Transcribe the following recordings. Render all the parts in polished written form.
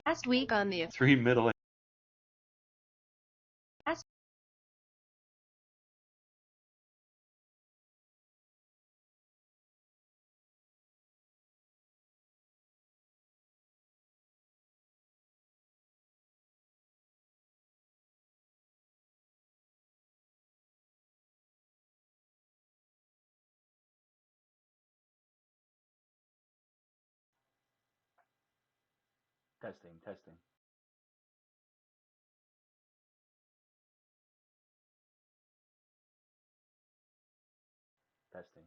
Last week on the Three middle last testing, testing, testing.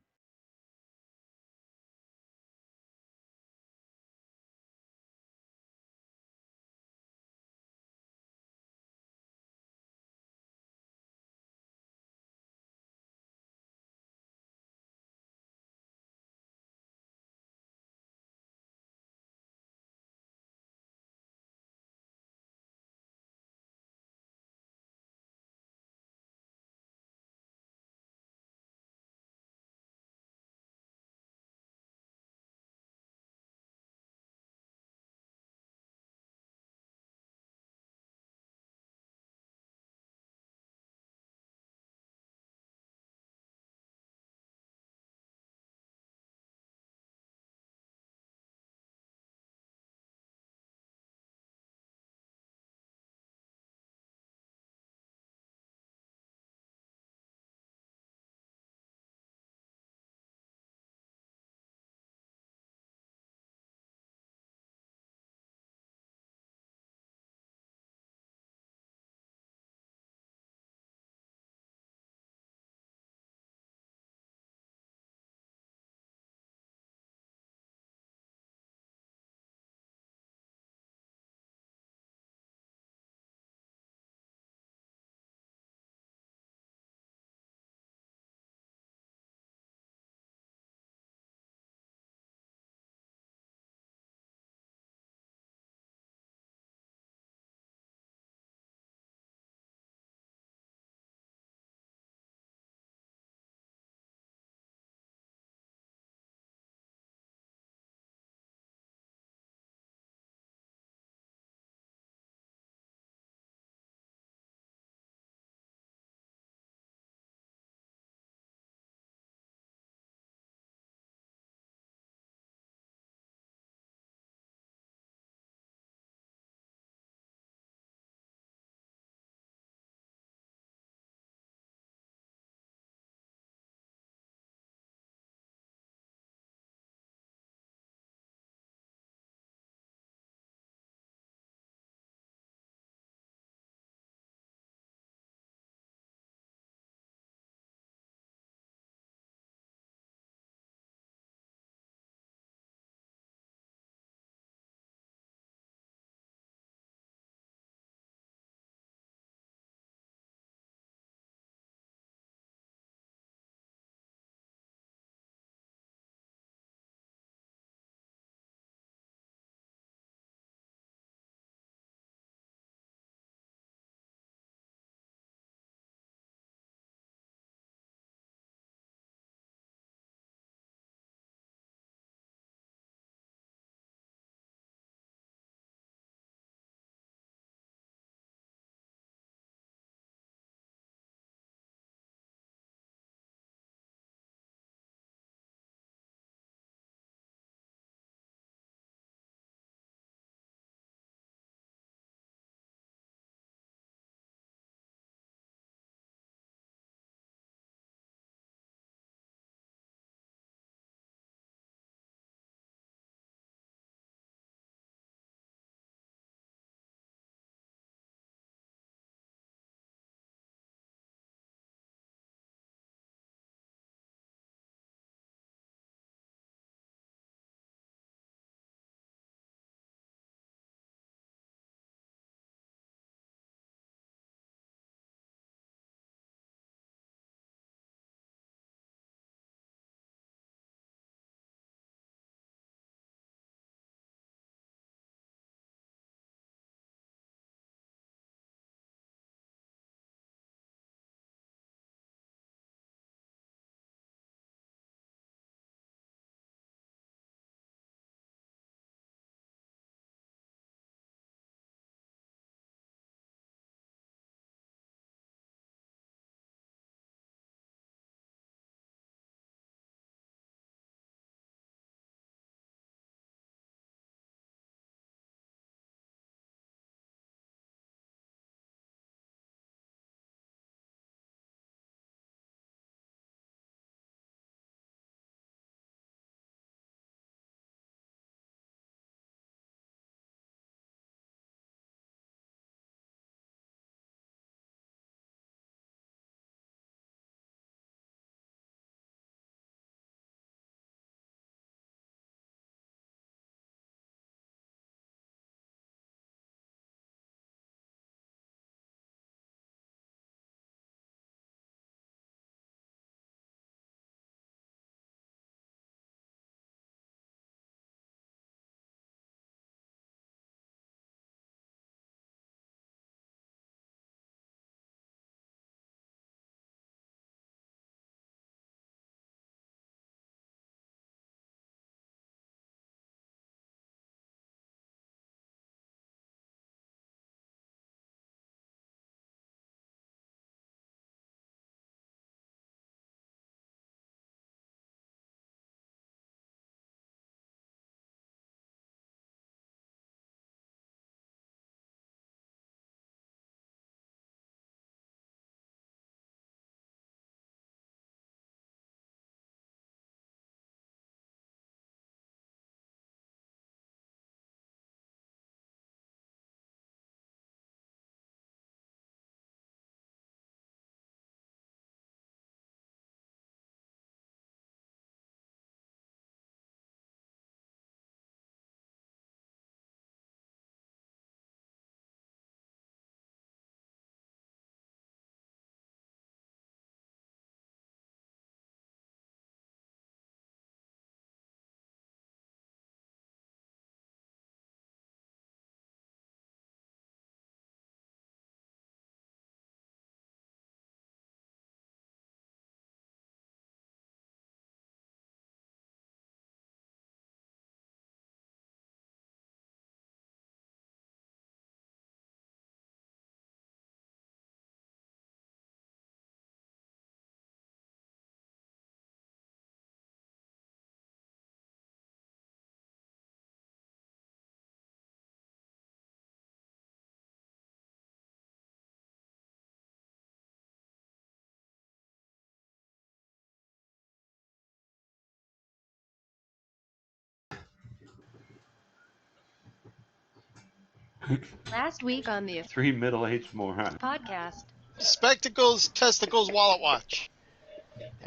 Last week on the Three middle-aged morons. podcast. Spectacles, testicles, wallet watch.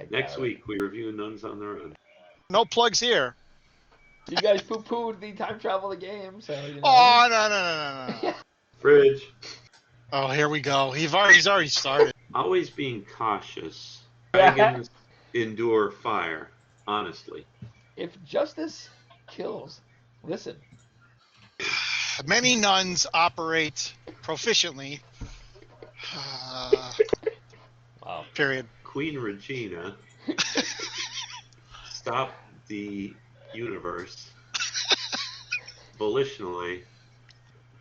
Next week, we review Nuns on the Run. No plugs here. You guys poo-pooed the time travel game, so you know. Oh, no. Fridge. Oh, here we go. He's already started. Always being cautious. Dragons endure fire, honestly. If justice kills, listen. Many nuns operate proficiently. Wow. Period. Queen Regina stopped the universe volitionally.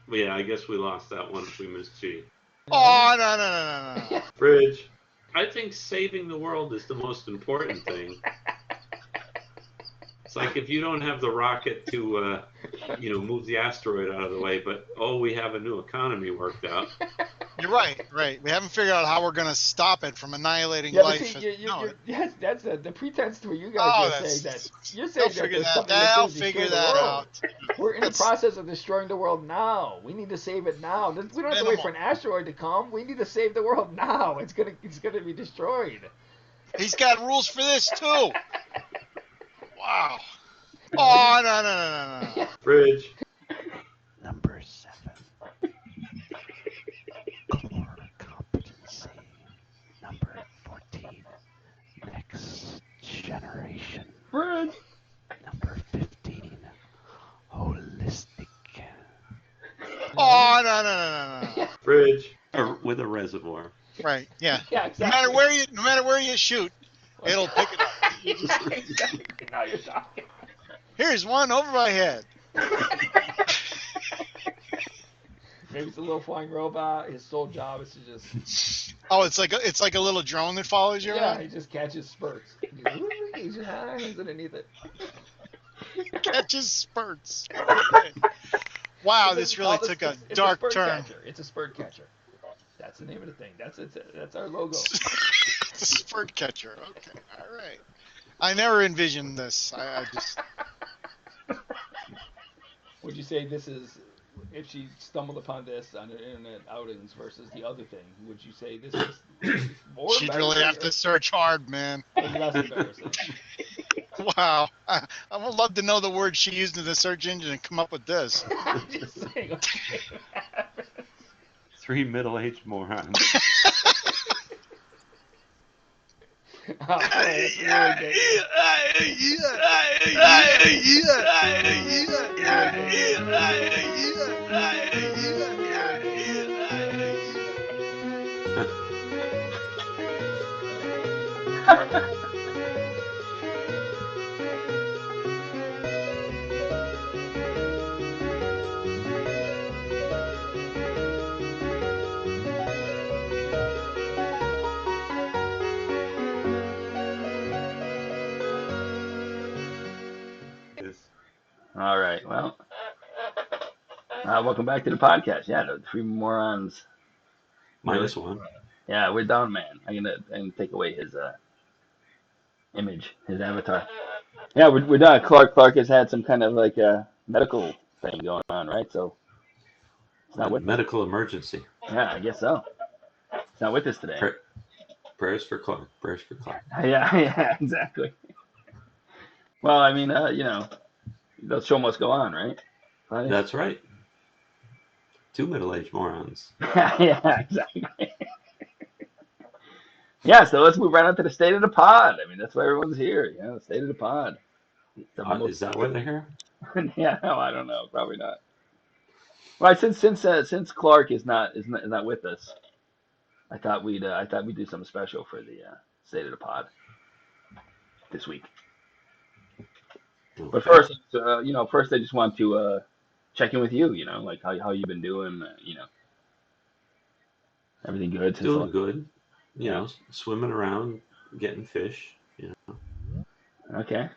But yeah, I guess we lost that one if we missed G. Oh, no. Fridge. I think saving the world is the most important thing. It's like if you don't have the rocket to, move the asteroid out of the way, but, we have a new economy worked out. You're right. We haven't figured out how we're going to stop it from annihilating Yeah, life. but see, yes, that's the pretense to you guys are saying that. You're saying that there's something They'll that's figure destroy the that world. out. We're in the process of destroying the world now. We need to save it now. We don't have to wait for an asteroid to come. We need to save the world now. It's gonna be destroyed. He's got rules for this too. Wow. Oh, no. Fridge. Number 7. Core competency. Number 14. Next generation. Fridge. Number 15. Holistic. Oh, no. Fridge. With a reservoir. Right, yeah. Yeah, exactly. No matter where you shoot, it'll pick it up. Exactly. Now you're talking. Here's one over my head. Maybe it's a little flying robot. His sole job is to just. Oh, it's like a little drone that follows you Yeah, around? he just catches spurts. He just hangs underneath it. Catches spurts. Okay. Wow, this really took a dark turn. It's a spurt catcher. That's the name of the thing. That's our logo. It's a spurt catcher. Okay, all right. I never envisioned this. I just. Would you say this is, if she stumbled upon this on her internet outings versus the other thing, would you say this is more She'd really have to search hard, man. less embarrassing? Wow. I would love to know the word she used in the search engine and come up with this. I'm just saying. Okay. Three middle-aged morons. Oh, that's really good. All right. Well, welcome back to the podcast. Yeah, the three morons. Minus one. Yeah, we're down, man. I'm gonna take away his image, his avatar. Yeah, we're done. Clark has had some kind of like medical thing going on, right? So it's not with medical emergency. Yeah, I guess so. It's not with us today. Prayers for Clark. Yeah, exactly. Well, I mean, the show must go on, right? That's right. Two middle-aged morons. Yeah, exactly. Yeah, so let's move right on to the state of the pod. I mean, that's why everyone's here. The state of the pod. Is that why they're here? Yeah, no, I don't know. Probably not. Well, since Clark is not with us, I thought we'd do something special for the state of the pod this week. But first, I just want to check in with you. Like how you've been doing. Everything good? Doing good. Swimming around, getting fish. Okay.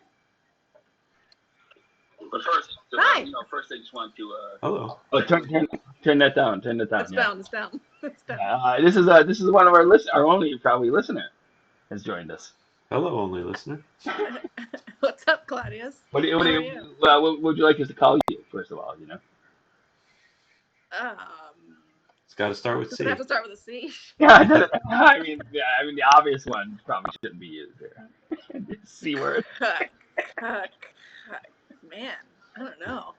But first, Hi. First I just want to. Hello. Oh, turn that down. Turn that down. It's down. It's down. This is one of our only probably listener has joined us. Hello, only listener. What's up, Claudius? What would you like us to call you, first of all? It's got to start with Does C. it have to start with a C? Yeah, I mean, the obvious one probably shouldn't be used here. C word. Man, I don't know.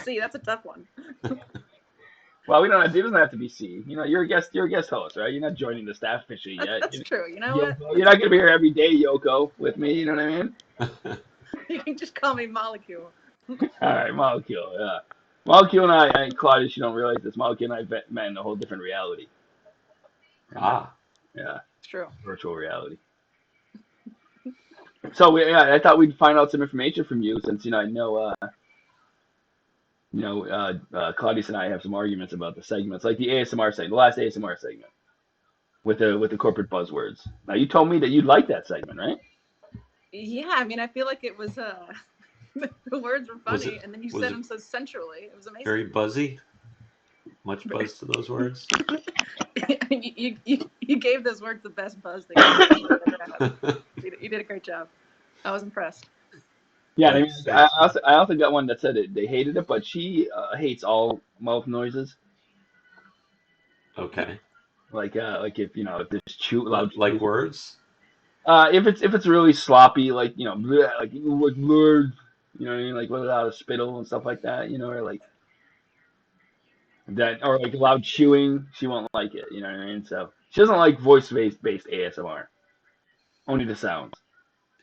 C, that's a tough one. Well, we don't have. It doesn't have to be C. You know, you're a guest. You're a guest host, right? You're not joining the staff officially yet. That's true. You know what? You're not gonna be here every day, Yoko, with me. You know what I mean? You can just call me Molecule. All right, Molecule. Yeah, Molecule and I, Claudius, you don't realize this. Molecule and I met in a whole different reality. Ah. Yeah. It's true. Virtual reality. So I thought we'd find out some information from you, since I know Claudius and I have some arguments about the segments, like the ASMR segment, the last ASMR segment, with the corporate buzzwords. Now, you told me that you liked that segment, right? Yeah, I mean, I feel like it was the words were funny, and then you said them so sensually. It was amazing. Very buzzy. Much buzz to those words. you gave those words the best buzz that you ever had. You did a great job. I was impressed. Yeah, I also got one that said they hated it, but she hates all mouth noises. Okay. Like if if there's loud like words. If it's really sloppy, like bleh, like word, you know what I mean, like without a spittle and stuff like that, or like that, or like loud chewing, she won't like it. You know what I mean? So she doesn't like voice-based ASMR. Only the sounds.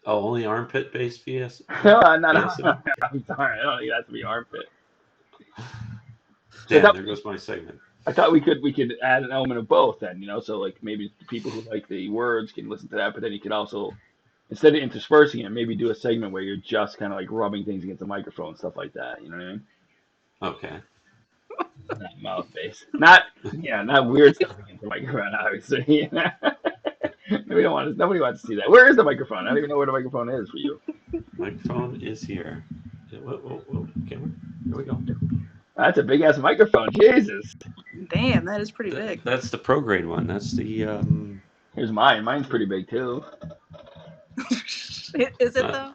Oh, only armpit-based VS? I'm sorry, I don't think it has to be armpit. Damn, there goes my segment. I thought we could add an element of both then, so like maybe people who like the words can listen to that, but then you could also, instead of interspersing it, maybe do a segment where you're just kind of like rubbing things against the microphone and stuff like that. You know what I mean? Okay. Not mouth based. Not weird stuff against the microphone, obviously. Nobody wants to see that. Where is the microphone? I don't even know where the microphone is for you. Microphone is here. Whoa, camera. Here we go. That's a big ass microphone. Jesus. Damn, that is pretty big. That's the pro grade one. That's the. Here's mine. Mine's pretty big too. Is it though?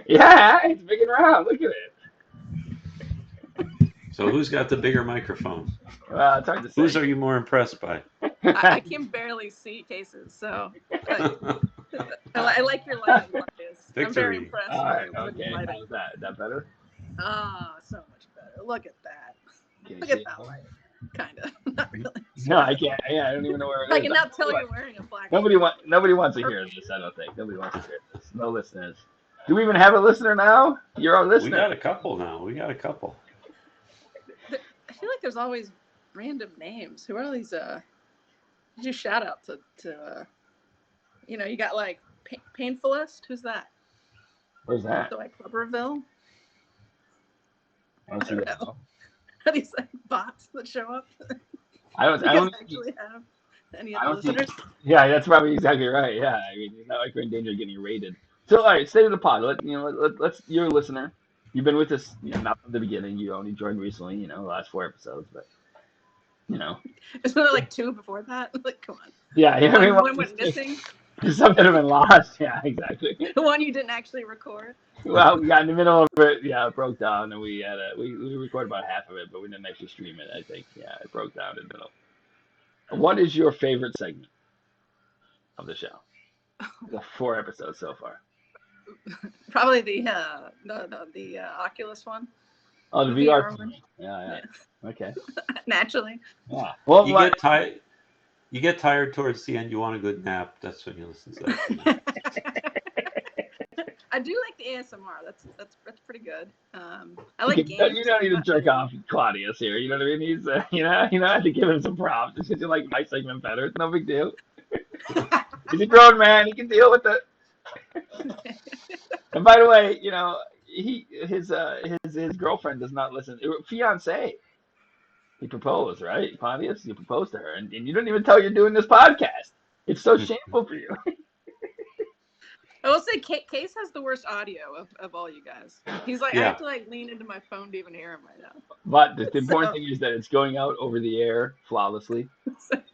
Yeah, it's big and round. Look at it. So who's got the bigger microphone? Well, it's hard to say. Whose are you more impressed by? I can barely see cases, so I like your lighting. Victory. I'm very impressed. All right, with okay. lighting. How's that? Is that better? Ah, so much better. Look at that. Can Look you at see that it? light. Kind of. Not really. No, I can't. Yeah, I don't even know where it is. I can now tell you're wearing a black Nobody wants to hear this, I don't think. Nobody wants to hear this. No listeners. Do we even have a listener now? You're our listener. We got a couple now. I feel like there's always random names. Who are these? Did you shout out to you got like Painfulest? Who's that? Where's that? So like Clubberville? I don't see that. Are these like bots that show up? I don't actually have any other listeners? Yeah, that's probably exactly right. Yeah, I mean, it's not like we're in danger of getting raided. So, all right, stay to the pod. Let's. You're a listener. You've been with us, not from the beginning. You only joined recently. The last 4 episodes, but. It's really like 2 before that. Like, come on. Yeah, One went missing. Some that have been lost. Yeah, exactly. The one you didn't actually record. Well, we got in the middle of it. Yeah, it broke down, and we had we recorded about half of it, but we didn't actually stream it. I think. Yeah, it broke down in the middle. What is your favorite segment of the show? The 4 episodes so far. Probably the Oculus one. Oh, the VR one. Yeah. Okay. Naturally. Yeah. Well, you get tired towards the end. You want a good nap. That's when you listen to that. I do like the ASMR. That's pretty good. I like games. You don't need to jerk off Claudius here. You know what I mean? He's you know, I have to give him some props. Just because you like my segment better, it's no big deal. He's a grown man. He can deal with it. And by the way, his girlfriend does not listen. Fiance. He proposed, right? Claudius, you proposed to her, and you didn't even tell her you're doing this podcast. It's so shameful for you. I will say Case has the worst audio of all you guys. He's like, I have to like lean into my phone to even hear him right now. But the important thing is that it's going out over the air flawlessly. But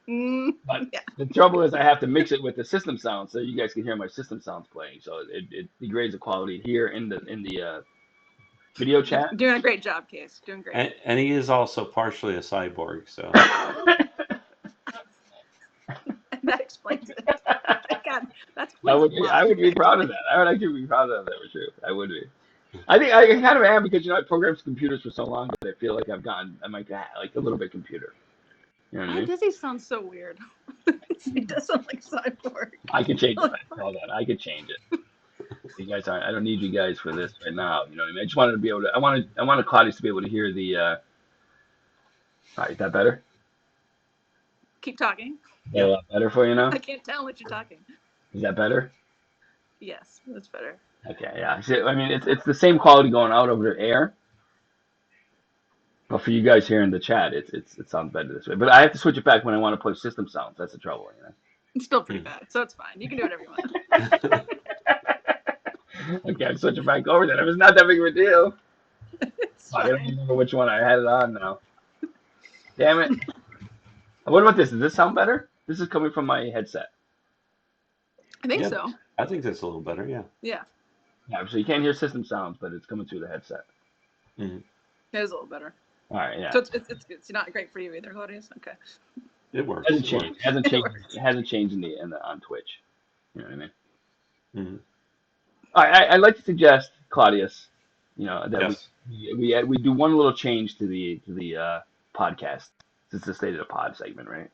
the trouble is I have to mix it with the system sound so you guys can hear my system sounds playing. So it degrades the quality here in the Video chat. Doing a great job, Case. Doing great. And he is also partially a cyborg, so. That explains it. God, that's I would be proud of that. I would actually be proud of that for sure. I would be. I think I kind of am because I programmed computers for so long that I feel like I'm like a little bit computer. You know what I Why mean? does he sound so weird? He does sound like Cyborg. I could change it. Hold on, I could change it. You guys aren't. I don't need you guys for this right now. You know what I mean? I just wanted to be able to. I wanted Claudius to be able to hear the. All right, is that better? Keep talking. Is that a lot better for you now? I can't tell what you're talking. Is that better? Yes, that's better. Okay, yeah. So, I mean, it's the same quality going out over the air. But for you guys here in the chat, it sounds better this way. But I have to switch it back when I want to play system sounds. That's the trouble, you know. It's still pretty bad, so it's fine. You can do whatever you want. Okay, I'm switching back over then. If it's not that big of a deal. It's I don't fine. remember which one I had it on now. Damn it. What about this? Does this sound better? This is coming from my headset. I think Yeah. so. I think that's a little better, yeah. Yeah, Yeah, so you can't hear system sounds, but it's coming through the headset. Mm-hmm. it is a little better. All right, yeah. So it's not great for you either, Claudius. Okay. It works. It hasn't It changed. works. It hasn't It changed. works. It hasn't changed on Twitch. You know what I mean? Mm-hmm. All right, I'd like to suggest, Claudius, that Yes. we do one little change to the podcast. It's the State of the Pod segment, right?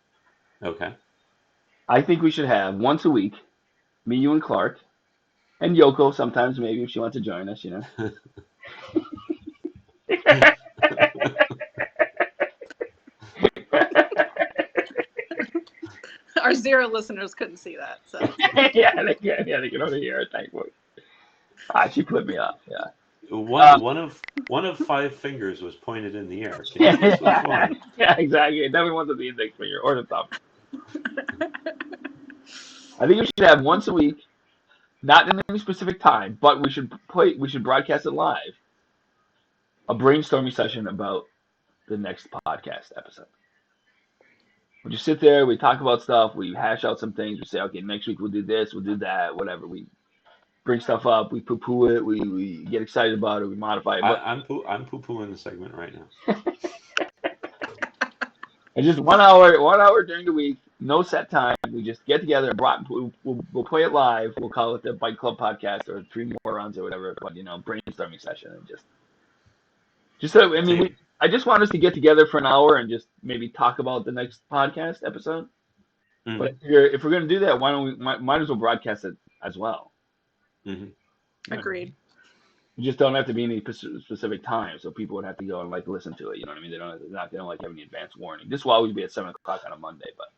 Okay. I think we should have once a week, me, you, and Clark, and Yoko sometimes maybe if she wants to join us, Our 0 listeners couldn't see that, so yeah, they can only hear her. Thankfully. She put me off. Yeah. One of 5 fingers was pointed in the air. Can you guess which one? Yeah, exactly. It definitely wasn't the index finger or the thumb. I think we should have once a week, not in any specific time, but we should broadcast it live. A brainstorming session about the next podcast episode. We just sit there, we talk about stuff, we hash out some things, we say, okay, next week we'll do this, we'll do that, whatever. We bring stuff up, we poo-poo it, we get excited about it, we modify it. But I'm poo-pooing the segment right now. it's just 1 hour during the week, no set time. We just get together, we'll play it live. We'll call it the Byte Club podcast or 3 more rounds or whatever. But brainstorming session and just so I just want us to get together for an hour and just maybe talk about the next podcast episode. Mm-hmm. But if we're gonna do that, why don't we might as well broadcast it as well? Mm-hmm. agreed. You just don't have to be any specific time, so people would have to go and listen to it. You know what I mean? They don't have any advance warning. This will always be at 7 o'clock on a Monday, but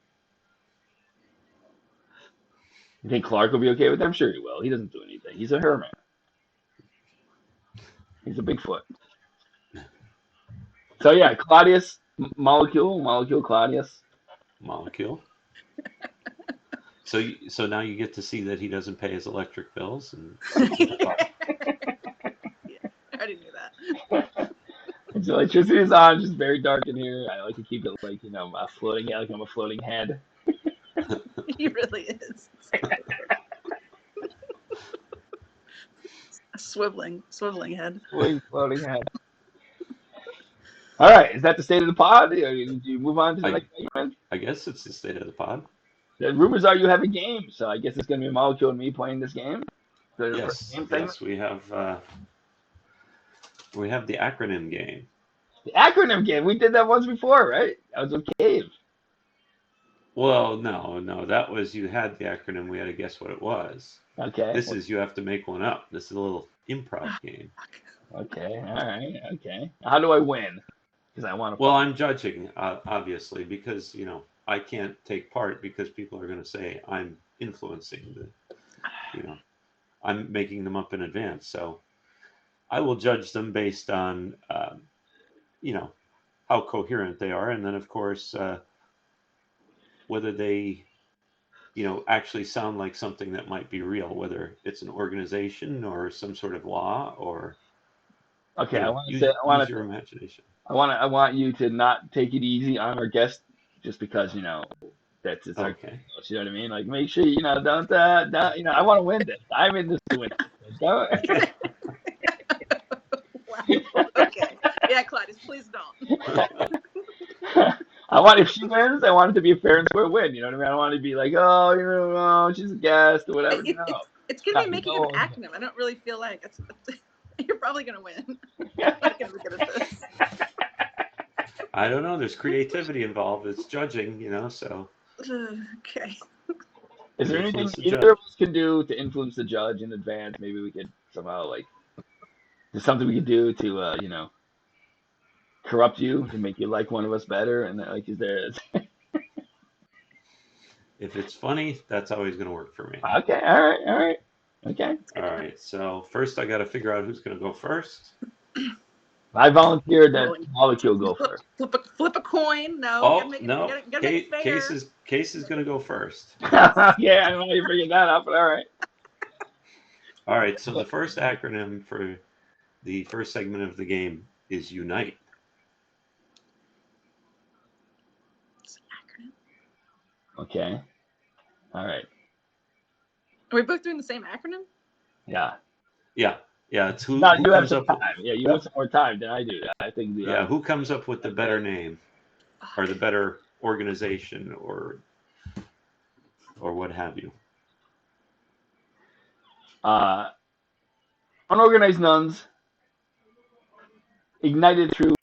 you think Clark will be okay with that? I'm sure he will. He doesn't do anything. He's a hermit. He's a Bigfoot. So yeah, Claudius, molecule, Claudius. Molecule. So now you get to see that he doesn't pay his electric bills, and I already knew that. His electricity is on, just very dark in here. I like to keep it a floating, like I'm a floating head. He really is. A swiveling head. Floating head. All right, is that the state of the pod? Do you move on to the next segment? I guess it's the state of the pod. The rumors are you have a game, so I guess it's going to be a molecule and me playing this game. Yes, we have the acronym game. The acronym game. We did that once before, right? That was with Cave. Well, no, that was you had the acronym. We had to guess what it was. Okay. This is you have to make one up. This is a little improv game. Okay. All right. Okay. How do I win? Because I want to. Well, I'm judging, obviously, because I can't take part because people are going to say I'm influencing I'm making them up in advance. So I will judge them based on, how coherent they are. And then, of course, whether they, actually sound like something that might be real, whether it's an organization or some sort of law or. Okay, use your imagination. I want you to not take it easy on our guest, just because that's it's okay. You know what I mean? Like, make sure don't I want to win this. I'm in this to win. Don't. Wow. Yeah, Claudius, please don't. I want, if she wins, I want it to be a fair and square win. You know what I mean? I don't want to be like, oh, you know, oh, she's a guest or whatever. It, No. it's going to be making an acronym. I don't really feel like you're probably going to win. I'm not going to be good at this. I don't know. There's creativity involved. It's judging, you know. So Okay. Is there anything Influence the either judge. of us can do to influence the judge in advance? Maybe we could somehow, like, there's something we could do to, you know, corrupt you to make you like one of us better. And like, is there? if it's funny, that's always going to work for me. Okay, all right, okay. All right. So first, I got to figure out who's going to go first. I volunteered that Molecule go first. Flip a coin. No. Oh no. no, Gotta make it fair. Case is going to go first. Yeah, I don't know how you figured that out, but all right. All right. So the first acronym for the first segment of the game is Unite. It's an acronym. Okay. All right. Are we both doing the same acronym? Yeah. Yeah. It's who No, you have comes some up with, time. Yeah, you have some more time than I do. I think. who comes up with the better name or the better organization or what have you. Unorganized nuns ignited through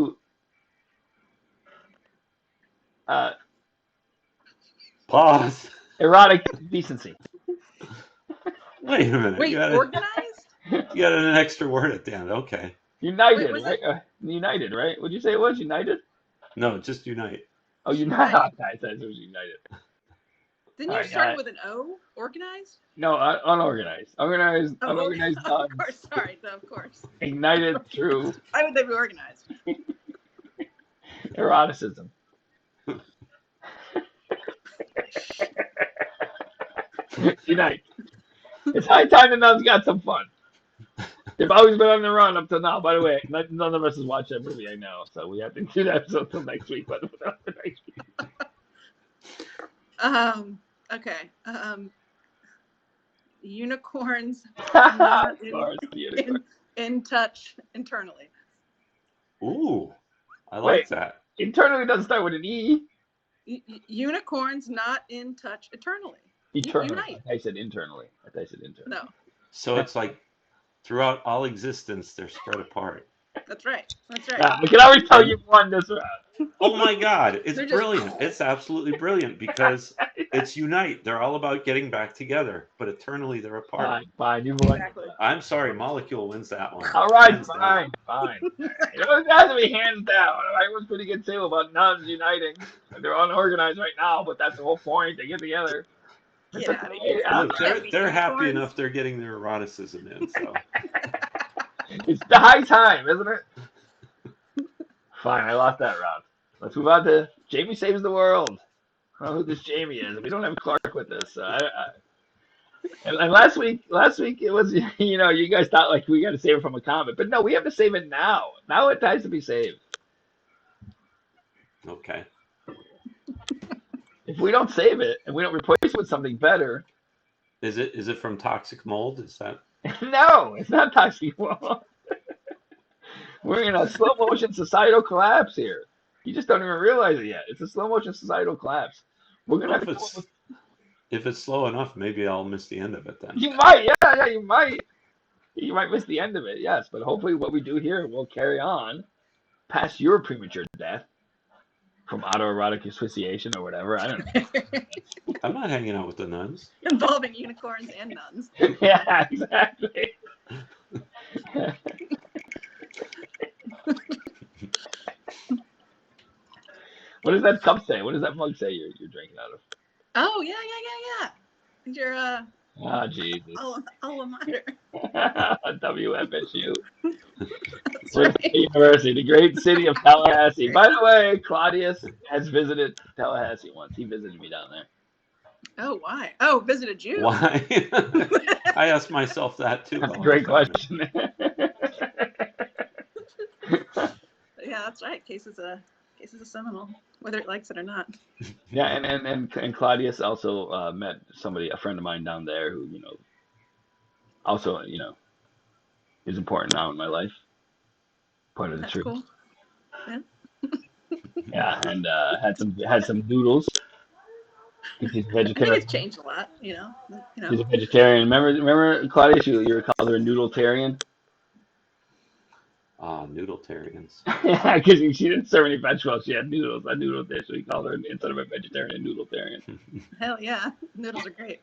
Pause. erotic decency. Wait a minute. Wait, you got an extra word at the end. Okay. United, was right? United, right? What'd you say it was? United? No, just Unite. Oh, United. I thought it was United. Didn't All you right, start with an O? Organized? No, unorganized. Unorganized Of nuns course. Sorry. No, of course. ignited through Why would they be organized? eroticism. Unite. It's high time the nuns got some fun. They've always been on the run up till now. By the way, none of us has watched that movie, I know. So we have to do that until next week. But next week. Okay. Unicorns Of course, unicorn. in touch internally. Ooh, I like Wait. that. Internally doesn't start with an E. Unicorns not in touch eternally. Eternally. Unite. I said internally. No, So it's like throughout all existence, they're spread apart. that's right. I can already tell you won this round. Oh my God, it's They're just- brilliant. It's absolutely brilliant because it's Unite. They're all about getting back together, but eternally they're apart. Fine, you won. Exactly. I'm sorry, Molecule wins that one. All right, Hands down. fine. It has to be hands down. I was pretty good too about nuns uniting. They're unorganized right now, but that's the whole point. They get together. It's Yeah, okay. Look, they're happy enough they're getting their eroticism in. So It's the high time, isn't it? Fine, I lost that round. Let's move on to Jamie Saves the World. I don't know who this Jamie is. We don't have Clark with us. And last week it was, you know, you guys thought like we got to save it from a comic, but no, we have to save it now. Now it has to be saved. okay. If we don't save it and we don't replace it with something better, Is it from Toxic Mold? Is that no, it's not Toxic World. We're in a slow motion societal collapse here. You just don't even realize it yet. It's a slow motion societal collapse. We're gonna have to. if it's slow enough, maybe I'll miss the end of it then. You might, yeah, you might. You might miss the end of it, yes. But hopefully, what we do here will carry on past your premature death from autoerotic asphyxiation or whatever. I don't know. I'm not hanging out with the nuns. Involving unicorns and nuns. Yeah, exactly. What does that cup say? What does that mug say you're drinking out of? Oh yeah. Your Ah, Jesus. alma mater. WFSU. That's right. University, the great city of Tallahassee. By the way, Claudius has visited Tallahassee once. He visited me down there. Oh, why? Oh, visited you. Why? I asked myself that too. That's a great question. Yeah, that's right. Case is a Seminole, whether it likes it or not. Yeah, and Claudius also met a friend of mine down there who, also, is important now in my life. Part of the That's truth. cool. Yeah, and had some noodles. She's a I think vegetarian. it's changed a lot, She's a vegetarian. Remember, Claudia? You were called her a noodletarian. Noodletarians. Yeah, because she didn't serve any vegetables. She had noodles, a noodle dish. So we called her instead of a vegetarian, a noodletarian. Hell yeah, noodles are great.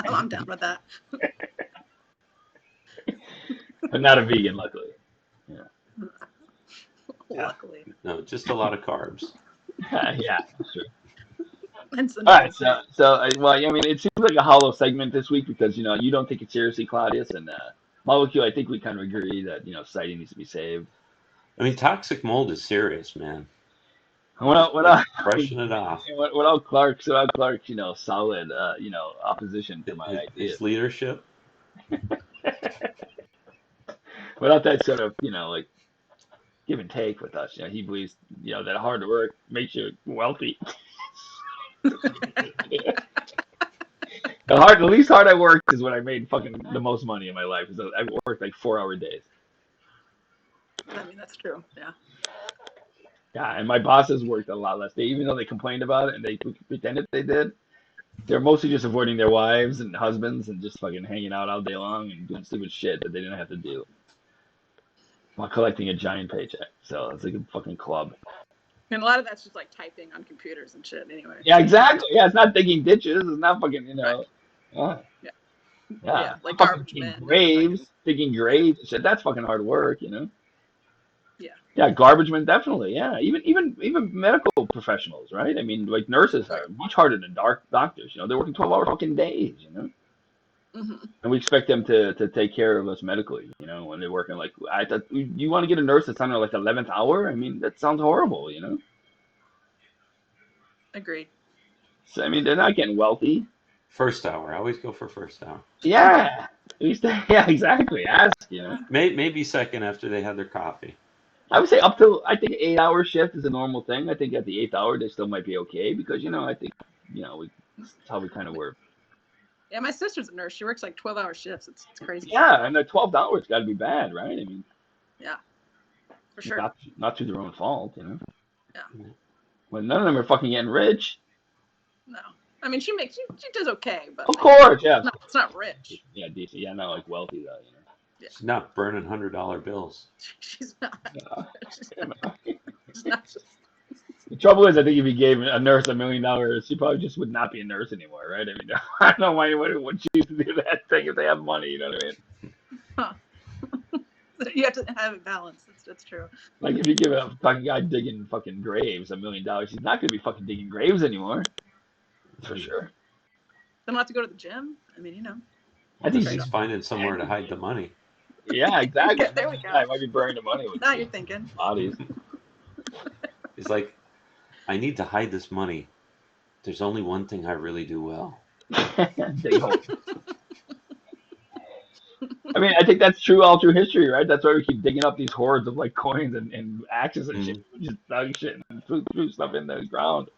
I'm down with that. But not a vegan, luckily. Yeah, yeah, Luckily, No, just a lot of carbs. yeah, sure. and some All right, noodles. well, I mean, it seems like a hollow segment this week because you don't take it seriously, Claudius, and Molecule. I think we kind of agree that sighting needs to be saved. I mean, toxic mold is serious, man. What Just what like brushing it off. what Clark's solid opposition to my idea. His leadership. Without that sort of like give and take with us, he believes that hard work makes you wealthy. The least hard I worked is when I made fucking the most money in my life. So I worked like 4-hour days. I mean, that's true. Yeah. Yeah, and my bosses worked a lot less. Even though they complained about it and they pretended they did, they're mostly just avoiding their wives and husbands and just fucking hanging out all day long and doing stupid shit that they didn't have to do while collecting a giant paycheck. So it's like a fucking club. And a lot of that's just like typing on computers and shit. Anyway. Yeah, exactly. Yeah, it's not digging ditches. It's not fucking Right. Yeah. Yeah. Yeah, like fucking garbage men. digging graves and shit. That's fucking hard work. Yeah. Yeah, garbage men definitely. Yeah, even medical professionals, right? I mean, like nurses are much harder than doctors. They're working 12-hour fucking days. Mm-hmm. And we expect them to take care of us medically. When they're working like I thought. You want to get a nurse that's on their like 11th hour? I mean, that sounds horrible. Agreed. So I mean, they're not getting wealthy. First hour. I always go for first hour. Yeah, yeah, exactly. Ask. Maybe second after they have their coffee. I would say up to I think 8-hour shift is a normal thing. I think at the 8th hour they still might be okay because I think that's how we kind of work. Yeah, my sister's a nurse. She works like 12-hour shifts. It's crazy. Yeah, and the 12th hour it's got to be bad, right? I mean, yeah, for sure. Not to their own fault, Yeah. Well, none of them are fucking getting rich. No, I mean she does okay, but of course, yeah. It's not rich. Yeah, decent. Yeah, not like wealthy though. Yeah. She's not burning $100 bills. She's not. No. She's not just. The trouble is, I think if you gave a nurse $1 million, she probably just would not be a nurse anymore, right? I mean, I don't know why anyone would choose to do that thing if they have money. You know what I mean? Huh. You have to have it balanced. That's true. Like if you give a fucking guy digging fucking graves $1 million, he's not gonna be fucking digging graves anymore. For sure. Then we'll have to go to the gym. I mean, I think He's finding somewhere to hide the money. Yeah, exactly. There we go. I might be burning the money with now you're thinking. bodies. He's like, I need to hide this money. There's only one thing I really do well. Dig holes. I mean, I think that's true all through history, right? That's why we keep digging up these hordes of like coins and axes and shit. We just dug shit and threw stuff in the ground.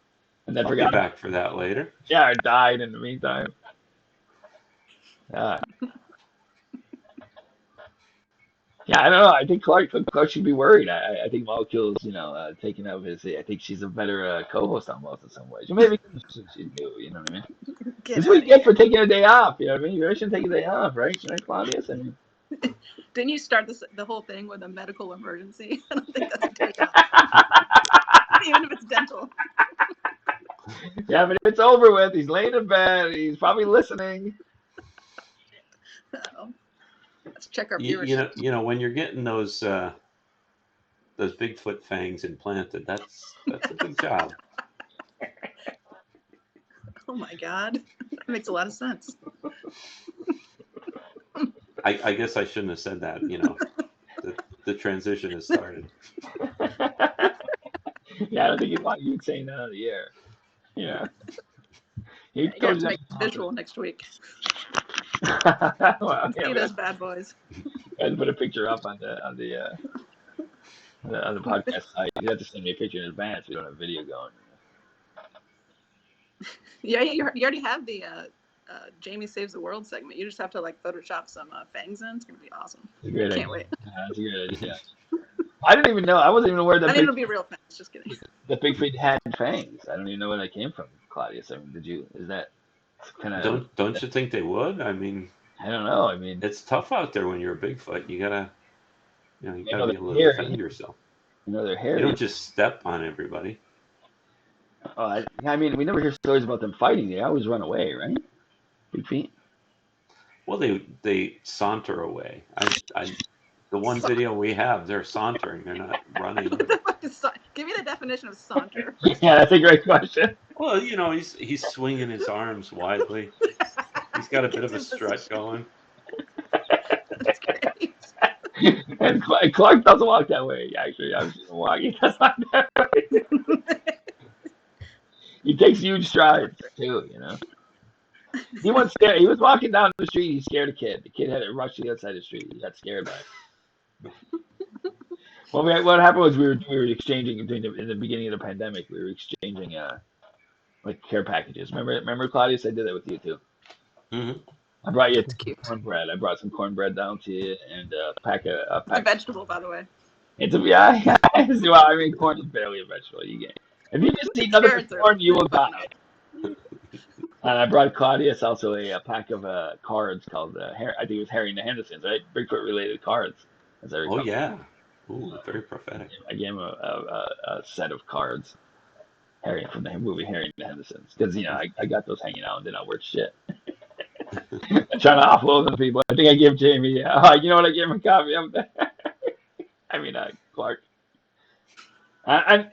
And then I'll forgot be back for that later. Yeah, I died in the meantime. Yeah. Yeah, I don't know. I think Clark should be worried. I think Molecule's, taking up his. I think she's a better co-host almost in some ways. Or maybe she's new. You know what I mean? This is what you get for taking a day off. You know what I mean? You really shouldn't take a day off, right? Right, Claudius? I mean, didn't you start the whole thing with a medical emergency? I don't think that's a day off. Even if it's dental. Yeah, but it's over with. He's laying in bed. He's probably listening. Let's check our viewership. When you're getting those Bigfoot fangs implanted, that's a big job. Oh my God, that makes a lot of sense. I guess I shouldn't have said that. The transition has started. Yeah, I don't think you'd say that on the air. Yeah. You have to make a visual next week. Well, See those bad boys. Guys, put a picture up on the podcast site. You have to send me a picture in advance. We don't have video going. Yeah, you already have the Jamie Saves the World segment. You just have to like Photoshop some fangs in. It's gonna be awesome. It's a great idea. Can't wait. That's a good idea. I didn't even know. I wasn't even aware I that mean, it'll be real fast. Just kidding. Bigfoot had fangs. I don't even know where that came from, Claudius. I mean, did you? Is that kind of? Don't you think they would? I mean, I don't know. I mean, it's tough out there when you're a Bigfoot. You gotta be able to they're defend hairy. yourself. They're You don't hairy. just step on everybody. Oh, I mean, we never hear stories about them fighting. They always run away, right? Big feet. Well, they saunter away. The one video we have, they're sauntering. They're not running. What the fuck is Give me the definition of saunter. Yeah, that's a great question. Well, he's swinging his arms widely. He's got a bit of a strut going. That's great. And Clark doesn't walk that way. Actually, I've seen him walk. He does not that way. He takes huge strides too. He was scared. He was walking down the street. He scared a kid. The kid had to rush to the outside the street. He got scared by it. Well, what happened was we were exchanging in the beginning of the pandemic. We were exchanging like care packages. Remember, Claudius? I did that with you too. Mm-hmm. I brought you It's cute. cornbread. I brought some cornbread down to you and a pack. It's a vegetable, by the way. It's a yeah. Well, I mean, corn is barely a vegetable. If you just eat nothing but corn, you will die. And I brought Claudius also a pack of cards called I think it was Harry and the Hendersons, right? Bigfoot related cards, as I recall. Oh yeah. Ooh, very prophetic. I gave him a set of cards, Harry from the movie Harry and the Hendersons, because I got those hanging out and they're not worth shit. I'm trying to offload them to people. I think I gave Jamie. You know what? I gave him a copy of that. I mean, Clark. And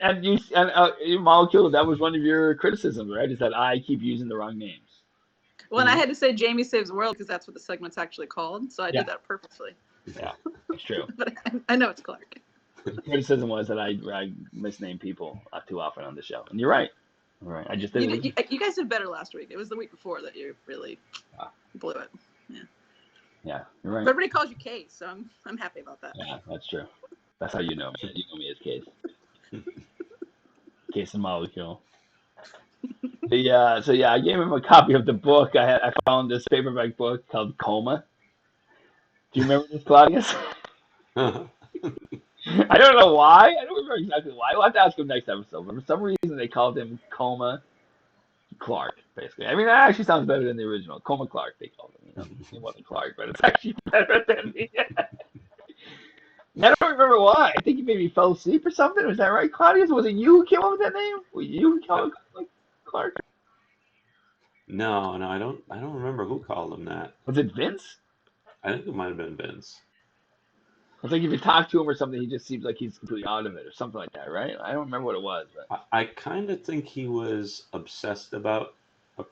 Molecule, that was one of your criticisms, right? Is that I keep using the wrong names. Well, and I had to say Jamie Saves the World because that's what the segment's actually called. So I did that purposely. Yeah, it's true. But I know it's Clark. The criticism was that I misname people too often on the show. And you're right. All right. I just did You guys did better last week. It was the week before that you really blew it. Yeah. Yeah, you're right. But everybody calls you Case, so I'm happy about that. Yeah, that's true. That's how you know me. You know me as Case. Case and Molecule. So I gave him a copy of the book. I found this paperback book called Coma. Do you remember this, Claudius? I don't know why. I don't remember exactly why. We'll have to ask him next episode. But for some reason, they called him Coma Clark, basically. I mean, that actually sounds better than the original. Coma Clark, they called him. It wasn't Clark, but it's actually better than the... I don't remember why. I think he maybe fell asleep or something. Was that right, Claudius? Was it you who came up with that name? Were you who called him Clark? No, I don't remember who called him that. Was it Vince? I think it might have been Vince. I think if you talk to him or something, he just seems like he's completely out of it or something like that, right? I don't remember what it was. But I kind of think he was obsessed about a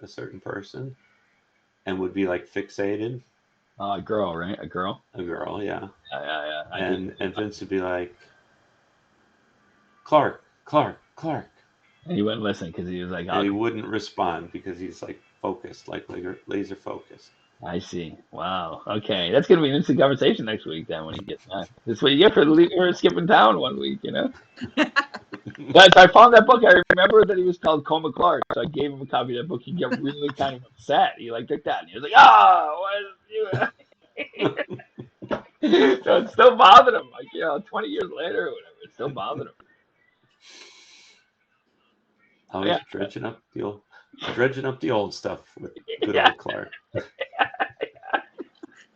certain person, and would be like fixated. A girl, right? A girl, yeah. Yeah. And Vince would be like, Clark. And he wouldn't listen because he was like, and he wouldn't respond because he's like focused, like laser focused. I see. Wow. Okay, that's gonna be an interesting conversation next week. Then when he gets back, this is what you get for skipping town 1 week, But I found that book. I remember that he was called Coma Clark, so I gave him a copy of that book. He got really kind of upset. He took that, and he was like, what is you? So it still bothered him. 20 years later or whatever, it still bothered him. Always dredging up the old stuff with good old Clark.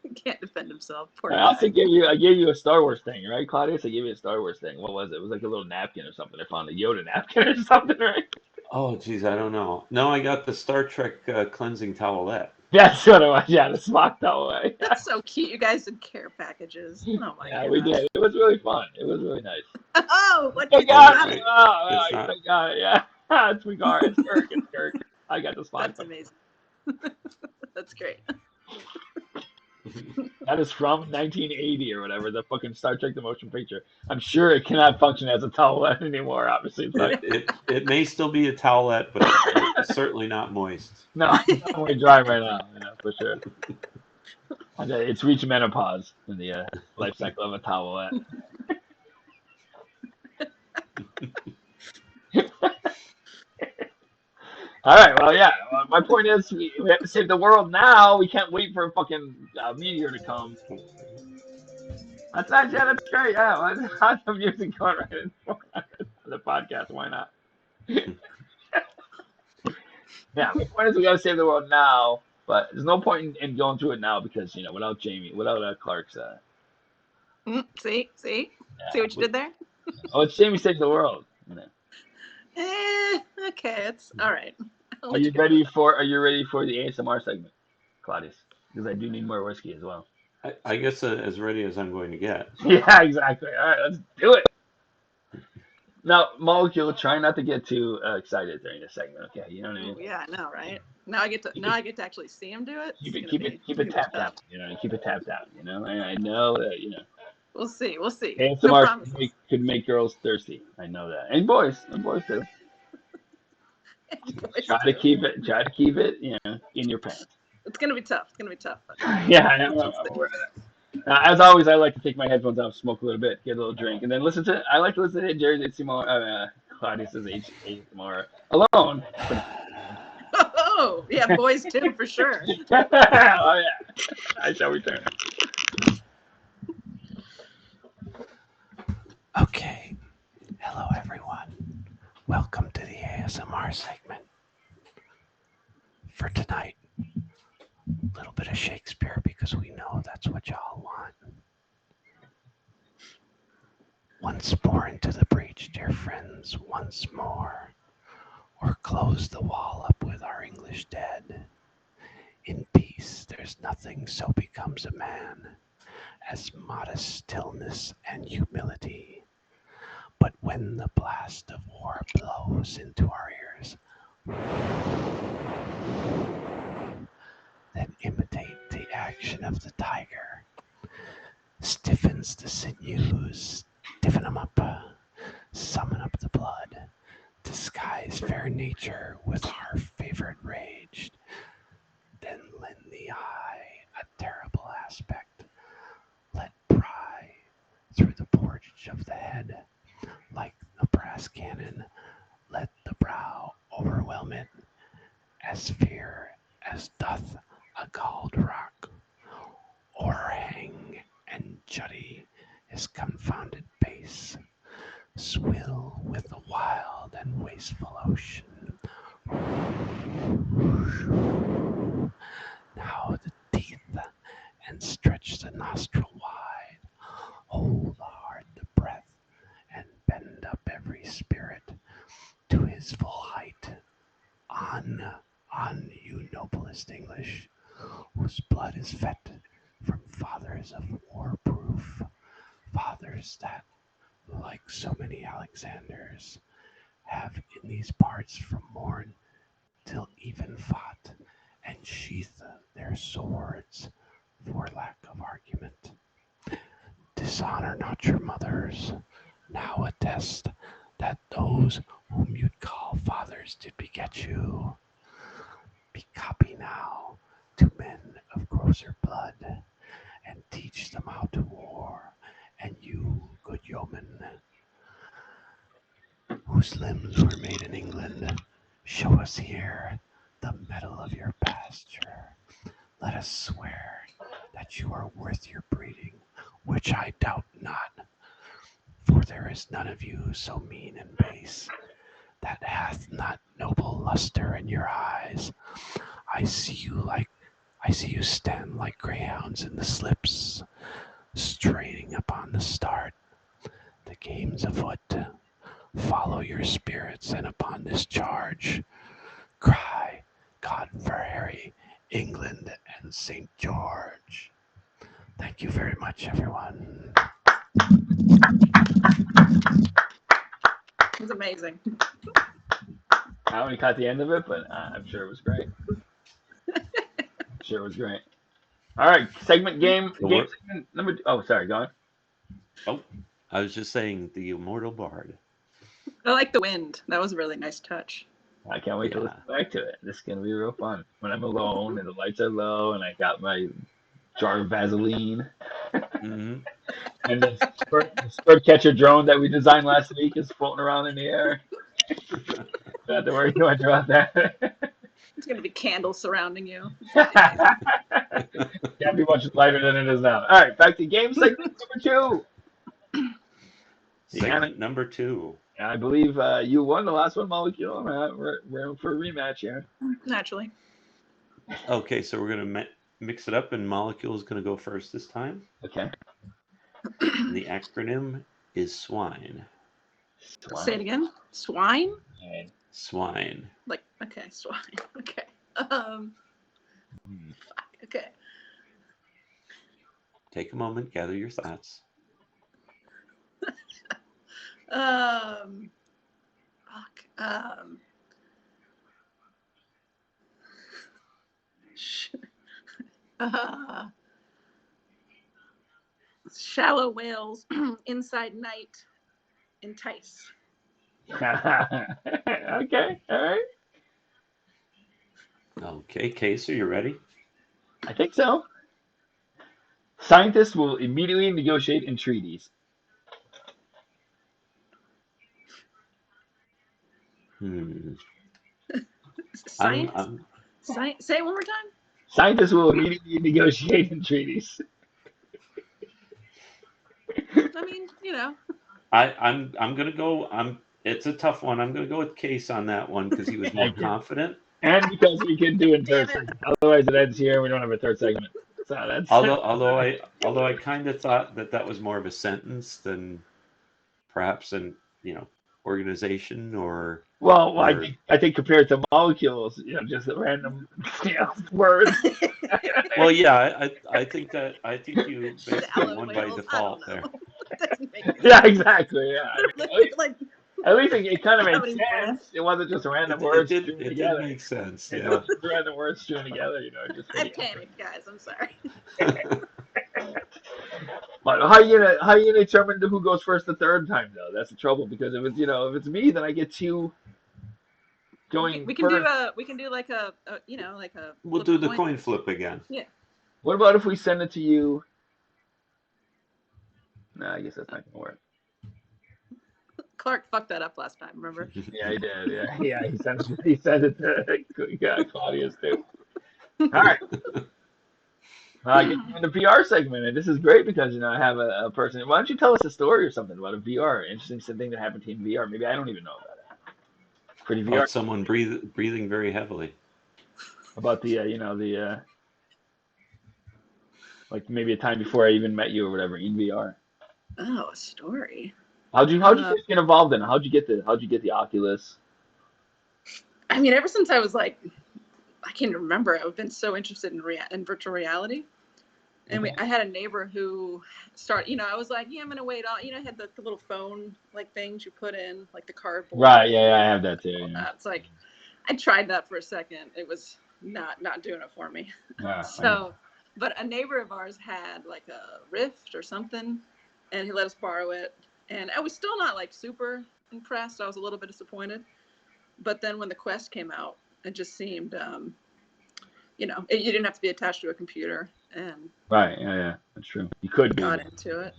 He can't defend himself. Poor I also gave you a Star Wars thing, right, Claudius? I gave you a Star Wars thing. What was it? It was like a little napkin or something. I found a Yoda napkin or something, right? Oh, geez, I don't know. No, I got the Star Trek cleansing towelette. That's what it was. Yeah, the smock towel. That's so cute. You guys did care packages. Oh my god. Yeah, we did. It was really fun. It was really nice. Oh, what I did got it. you I got it. Yeah. It's Regard. It's Kirk. I got the spot. That's amazing. That's great. That is from 1980 or whatever, the fucking Star Trek the Motion Picture. I'm sure it cannot function as a towelette anymore, obviously. It's not. It may still be a towelette, but it's certainly not moist. No, it's only dry right now, for sure. It's reached menopause in the life cycle of a towelette. All right, well, yeah. My point is, we have to save the world now. We can't wait for a fucking meteor to come. That's not, yeah, that's great. Yeah, well, how's the music going right in for the podcast? Why not? Yeah, the point is we got to save the world now, but there's no point in going through it now because, without Jamie, without Clark's, See yeah. what you did there? Oh, it's Jamie Saves the World. Okay, it's all right. I'll Are let you go ready with for Are you ready for the ASMR segment, Claudius? Because I do need more whiskey as well. I guess as ready as I'm going to get. Yeah, exactly. All right, let's do it. Now, Molecule, try not to get too excited during this segment. Okay, you know what I that. mean? Oh yeah, I know, right? Now I get to actually see him do it. Keep It's it, gonna keep it, be keep it's it gonna be tapped down. tough. Keep it tapped down. I know that. We'll see. No ASMR promises. could make girls thirsty. I know that, and boys too. Boys Try to too. keep it, in your pants. It's gonna be tough. It's gonna be tough. But Yeah, I am. we'll I'm see. aware of that. As always, I like to take my headphones off, smoke a little bit, get a little drink, and then listen to. I like to listen to Jerry's Claudius's ASMR alone. Oh yeah, boys too for sure. Oh yeah, I shall return. Okay. Hello, everyone. Welcome to the ASMR segment. For tonight, a little bit of Shakespeare because we know that's what y'all want. Once more into the breach, dear friends, once more. Or close the wall up with our English dead. In peace, there's nothing so becomes a man as modest stillness and humility. But when the blast of war blows into our ears, then imitate the action of the tiger. Stiffens the sinews, stiffen 'em up, summon up the blood, disguise fair nature with our favorite rage, then lend the eye a terrible aspect. Let pry through the porch of the head, like a brass cannon, let the brow overwhelm it, as fear as doth a galled rock, o'erhang and jutty his confounded base, swill with the wild and wasteful ocean. Now the teeth, and stretch the nostril wide, hold hard the breath, and bend up every spirit to his full height. On, you noblest English, whose blood is fet from fathers of war-proof, fathers that, like so many Alexanders, have in these parts from morn till even fought, and sheathe their swords for lack of argument. Dishonor not your mothers, now attest that those whom you'd call fathers did beget you. Be copy now to men of grosser blood, and teach them how to war, and you, good yeomen, whose limbs were made in England, show us here the metal of your pasture. Let us swear that you are worth your breeding, which I doubt not, for there is none of you so mean and base that hath not noble luster in your eyes. I see you stand like greyhounds in the slips, straining upon the start. The game's afoot. Follow your spirits, and upon this charge, cry, God for Harry, England, and St. George. Thank you very much, everyone. It was amazing. I only caught the end of it, but I'm sure it was great. Sure, it was great. All right, segment game segment number. Oh, sorry, go on. Oh, I was just saying the immortal bard. I like the wind. That was a really nice touch. I can't wait to listen back to it. This is gonna be real fun when I'm alone and the lights are low and I got my jar of Vaseline. Mm-hmm. And the spurt catcher drone that we designed last week is floating around in the air. Don't have to worry too much about that. It's gonna be candles surrounding you. Can't be much lighter than it is now. All right, back to game segment number 2. Segment number 2. I believe you won the last one, Molecule. We're in for a rematch here. Naturally. Okay, so we're going to mix it up, and Molecule is going to go first this time. Okay. And the acronym is SWINE. Say it again. Swine? SWINE. Like, okay, swine. Okay. Okay. Take a moment, gather your thoughts. Shallow whales, inside night, entice. Okay, all right. Okay, Case, are you ready? I think so. Scientists will immediately negotiate entreaties. Science? I'm Say it one more time. Scientists will immediately negotiate entreaties. I mean, you know. I'm gonna go. It's a tough one. I'm gonna go with Case on that one because he was more Thank you. confident. And because we can do it in Damn third it. segment. Otherwise it ends here and we don't have a third segment. So that's Although I kind of thought that was more of a sentence than perhaps an organization or. well, or I think compared to molecules, just a random words. well, yeah, I think you basically Shallow won by whales. default I there. don't know. That doesn't make sense. Yeah, exactly. Yeah. Like, At least it kind of How made many sense. breaths? It wasn't just random It words did strewn it did together. make sense. It Yeah. wasn't just random words strewn together. Just I panicked, guys. I'm sorry. But how you gonna determine who goes first the third time though? That's the trouble because if it's me, then I get two going We can first. do like a We'll flip do a the coin. coin flip again. Yeah. What about if we send it to you? No, I guess that's not gonna work. Clark fucked that up last time. Remember? Yeah, he did. Yeah. He sent it to Claudius too. All right. I get in the VR segment, and this is great because I have a person. Why don't you tell us a story or something about a VR interesting thing that happened to you in VR? Maybe I don't even know about it. Pretty VR About someone breathing very heavily. about the like maybe a time before I even met you or whatever in VR. Oh, a story. How'd you first get involved in it? How'd you get the Oculus? I mean, ever since I was like, I can't remember. I've been so interested in virtual reality. And I had a neighbor who started, I was like, yeah, I'm going to wait on, I had the little phone like things you put in, like the cardboard. Right, yeah, I have that too. Yeah. It's like, I tried that for a second. It was not doing it for me. But a neighbor of ours had like a Rift or something, and he let us borrow it. And I was still not like super impressed. I was a little bit disappointed. But then when the Quest came out, it just seemed, you didn't have to be attached to a computer. And right, yeah, that's true. You could got into it,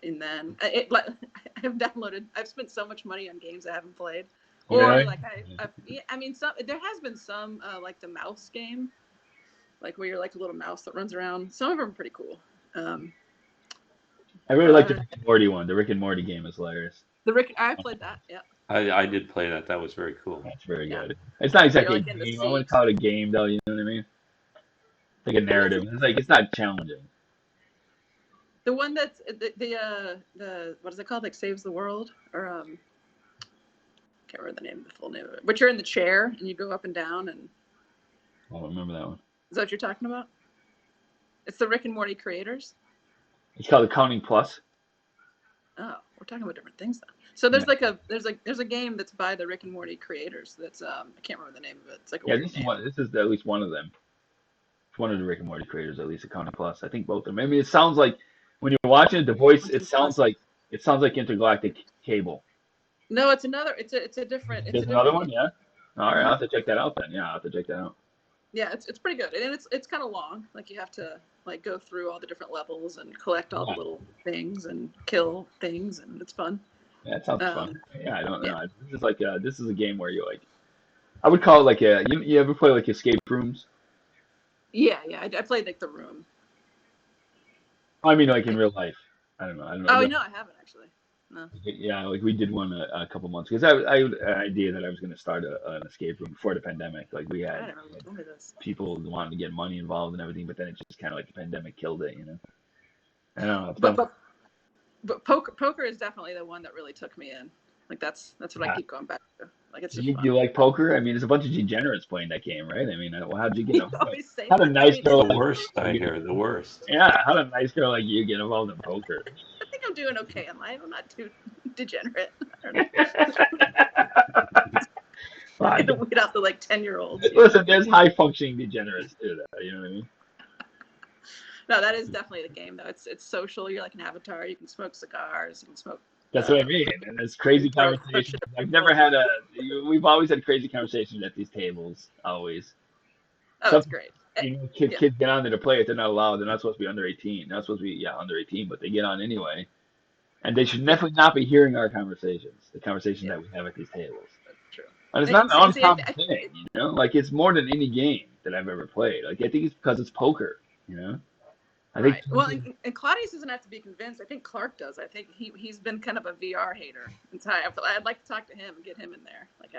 and then I've spent so much money on games I haven't played, or really? like there has been some like the mouse game, like where you're like a little mouse that runs around. Some of them are pretty cool. I really like the Rick and Morty one. The Rick and Morty game is hilarious. I played that. Yeah. I did play that. That was very cool. That's very good. It's not exactly like a game. I wouldn't call it a game though. You know what I mean? Like a narrative. It's not challenging. The one that's the what is it called? Like Saves the World or can't remember the full name of it. But you're in the chair and you go up and down and. I don't remember that one. Is that what you're talking about? It's the Rick and Morty creators. It's called Accounting Plus. Oh, we're talking about different things then. So there's there's a game that's by the Rick and Morty creators. That's I can't remember the name of it. It's like this is at least one of them. It's one of the Rick and Morty creators, at least Accounting Plus. I think both of them. I mean, it sounds like when you're watching it, the voice it sounds like Intergalactic Cable. No, it's another. It's a different. There's another one, yeah. All right, I'll have to check that out then. Yeah, I'll have to check that out. Yeah, it's pretty good, and it's kind of long. Like you have to like go through all the different levels and collect all the little things and kill things, and it's fun. Yeah, that sounds fun. Yeah, I don't know. This is a game where you like I would call it like you ever play like escape rooms? Yeah, I played like The Room. I mean, like in real life. I don't know. Oh no, I haven't actually. No. Yeah, like we did one a couple months because I had an idea that I was going to start an escape room before the pandemic. Like we I had don't remember this. people wanting to get money involved and everything, but then it just kind of like the pandemic killed it, you know. I don't know. But poker is definitely the one that really took me in. Like that's what I keep going back to. Like it's just fun. You like poker? I mean, there's a bunch of degenerates playing that game, right? I mean, how'd you get? You always say How'd a that. nice girl? The worst, I hear. The worst. Yeah, how'd a nice girl like you get involved in poker? I think I'm doing okay in life. I'm not too degenerate. I don't know. I don't weed out the like 10-year-olds. Listen, there's high functioning degenerates too, though. You know what I mean? No, that is definitely the game though. It's social. You're like an avatar. You can smoke cigars. You can smoke. That's what I mean. And it's crazy conversations. I've never had we've always had crazy conversations at these tables. Always. Oh, that's great. You know, kids get on there to play it. They're not allowed. They're not supposed to be under 18. They're not supposed to be under 18, but they get on anyway. And they should definitely not be hearing our conversations, the conversations that we have at these tables. That's true. And it's not an uncommon thing, you know? Like, it's more than any game that I've ever played. Like, I think it's because it's poker, you know? I think well, and Claudius doesn't have to be convinced. I think Clark does. I think he's been kind of a VR hater. And so I'd like to talk to him and get him in there. Like,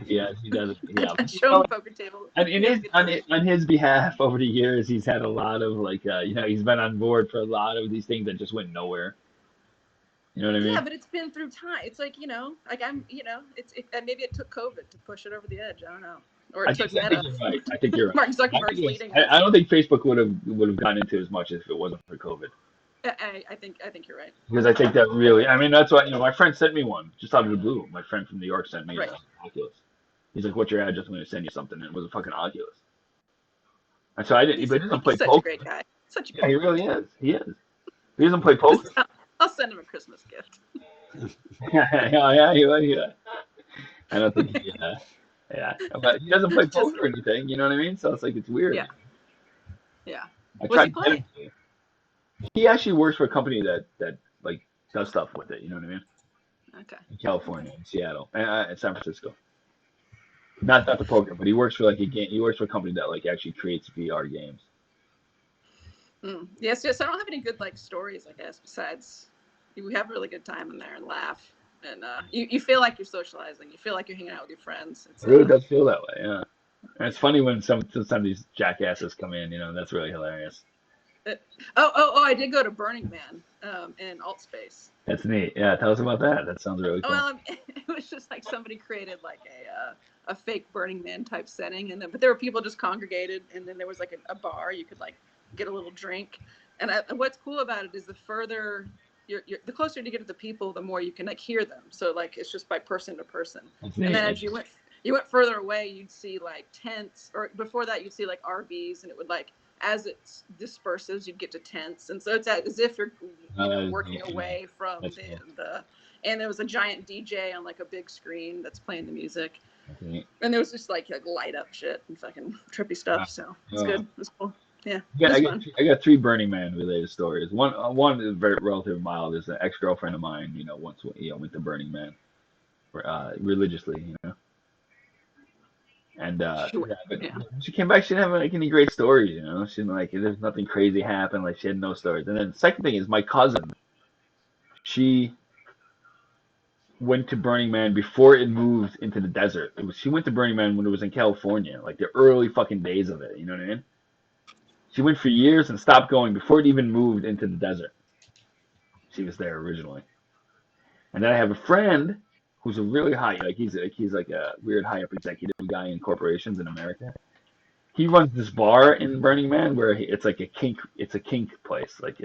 yeah, he does. Yeah. Show him poker table. And on his behalf, over the years, he's had a lot of, like, he's been on board for a lot of these things that just went nowhere. You know what I mean? Yeah, but it's been through time. It's like, like maybe it took COVID to push it over the edge. I don't know. Or it took Meta. I think you're right. Mark Zuckerberg's leading. I don't think Facebook would have gone into as much if it wasn't for COVID. I think you're right. Because I think that really, I mean, that's why, my friend sent me one just out of the blue. My friend from New York sent me an Oculus. He's like, "What's your address? I'm going to send you something." And it was a fucking Oculus. And so I didn't. But he doesn't play poker. Such a great guy. Such a good guy. He really is. He is. He doesn't play poker. I'll send him a Christmas gift. Yeah. I don't think he. Yeah, but he doesn't play poker or anything. You know what I mean? So it's like it's weird. Yeah. What's he playing? He actually works for a company that like does stuff with it. You know what I mean? Okay. In California, in Seattle, and San Francisco. Not the poker, but he works for like a game. He works for a company that like actually creates VR games. Yes. I don't have any good like stories, I guess. Besides, we have a really good time in there and laugh. And you feel like you're socializing. You feel like you're hanging out with your friends. It really does feel that way, yeah. And it's funny when some of these jackasses come in. That's really hilarious. I did go to Burning Man in Alt Space. That's neat. Yeah, tell us about that. That sounds really cool. Well, it was just like somebody created like a fake Burning Man type setting, but there were people just congregated, and then there was like a bar you could like get a little drink. And what's cool about it is the further the closer you get to the people, the more you can like hear them. So like it's just by person to person. And then as you went further away, you'd see like tents, or before that you'd see like RVs, and it would like as it disperses, you'd get to tents, and so it's as if you're working away from the. And there was a giant DJ on like a big screen that's playing the music, and there was just like light up shit and fucking trippy stuff. So it's good. It was cool. Yeah, I got 3 Burning Man related stories. One is very relatively mild. Is an ex-girlfriend of mine. Once went to Burning Man, religiously. And she came back. She didn't have like any great stories. She didn't like there's nothing crazy happened. Like she had no stories. And then the second thing is my cousin. She went to Burning Man before it moved into the desert. She went to Burning Man when it was in California, like the early fucking days of it. You know what I mean? She went for years and stopped going before it even moved into the desert. She was there originally. And then I have a friend who's a really high, like he's like a weird high up executive guy in corporations in America. He runs this bar in Burning Man where it's like a kink place. Like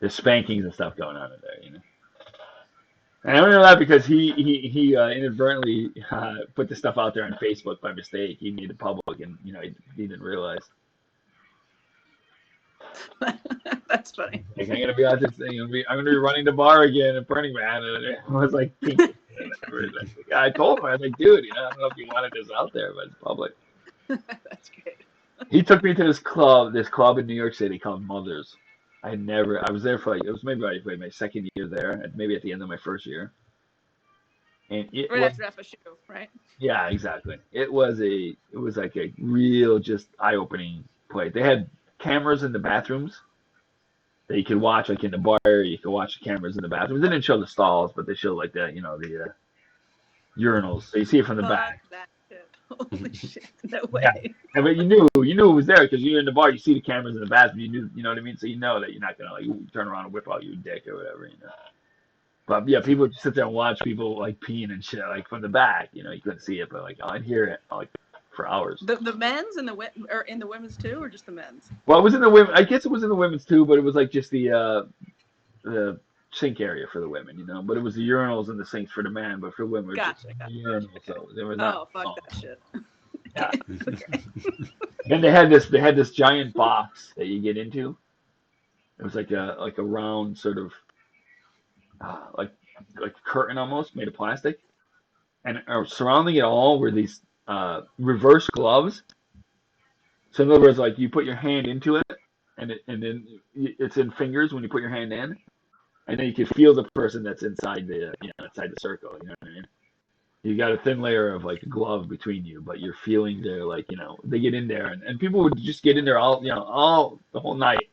there's spankings and stuff going on in there, And I don't know that because he inadvertently put the stuff out there on Facebook by mistake. He made it public, and he didn't realize. That's funny. Like, I'm gonna be out this thing. I'm gonna be running the bar again at Burning Man, and it was like, I told him, I was like, dude, I don't know if you wanted this out there, but it's public. That's great. He took me to this club in New York City called Mother's. I was there for it was maybe my second year there, maybe at the end of my first year. And it Right was, after FSU, right? yeah, exactly. It was like a real just eye-opening play. They had cameras in the bathrooms that you could watch, like in the bar. You could watch the cameras in the bathrooms. They didn't show the stalls, but they showed like the urinals. So you see it from the Fuck back. that shit. Holy shit. No way. Yeah, but you knew it was there because you're in the bar. You see the cameras in the bathroom. You knew, you know what I mean. So you know that you're not gonna like turn around and whip out your dick or whatever, you know. But yeah, people would sit there and watch people like peeing and shit like from the back. You know, you couldn't see it, but like I'd hear it like for hours. The men's and or in the women's too, or just the men's? Well, it was in the women. I guess it was in the women's too, but it was like just the sink area for the women, you know. But it was the urinals and the sinks for the men, but for women, it was just the urinals. So there was not. Oh, fuck that shit. Yeah. Okay. Then they had this giant box that you get into. It was like a round sort of like a curtain almost made of plastic, and surrounding it all were these reverse gloves. So in other words, like you put your hand into it, and then it's in fingers when you put your hand in, and then you can feel the person that's inside inside the circle. You know what I mean? You got a thin layer of like a glove between you, but you're feeling their like they get in there, and people would just get in there all the whole night.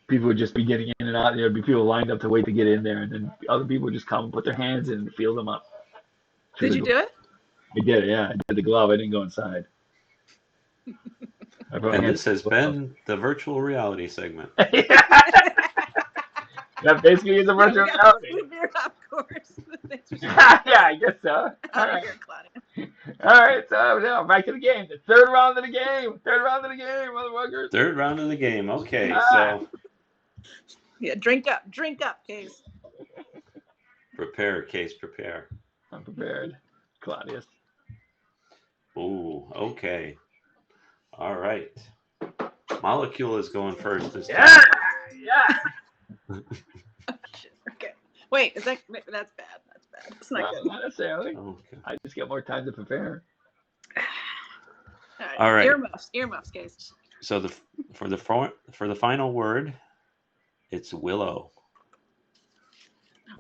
People would just be getting in and out. There'd be people lined up to wait to get in there, and then other people would just come and put their hands in and feel them up. Did you do it? I did it, yeah. I did the glove. I didn't go inside. And this has been the virtual reality segment. That basically is a virtual reality. Of course. Yeah, I guess so. All right. Claudia. All right, so now back to the game. The third round of the game. Third round of the game, motherfuckers. Third round of the game. Okay, so yeah, drink up, Case. Prepare, Case, prepare. I'm prepared, Claudius. Ooh, okay. All right. Molecule is going first this time. Yeah. Okay. Wait, that's bad. That's bad. It's not good. Not necessarily. Okay. I just get more time to prepare. All right. Earmuffs, Case. So for the final word, it's willow.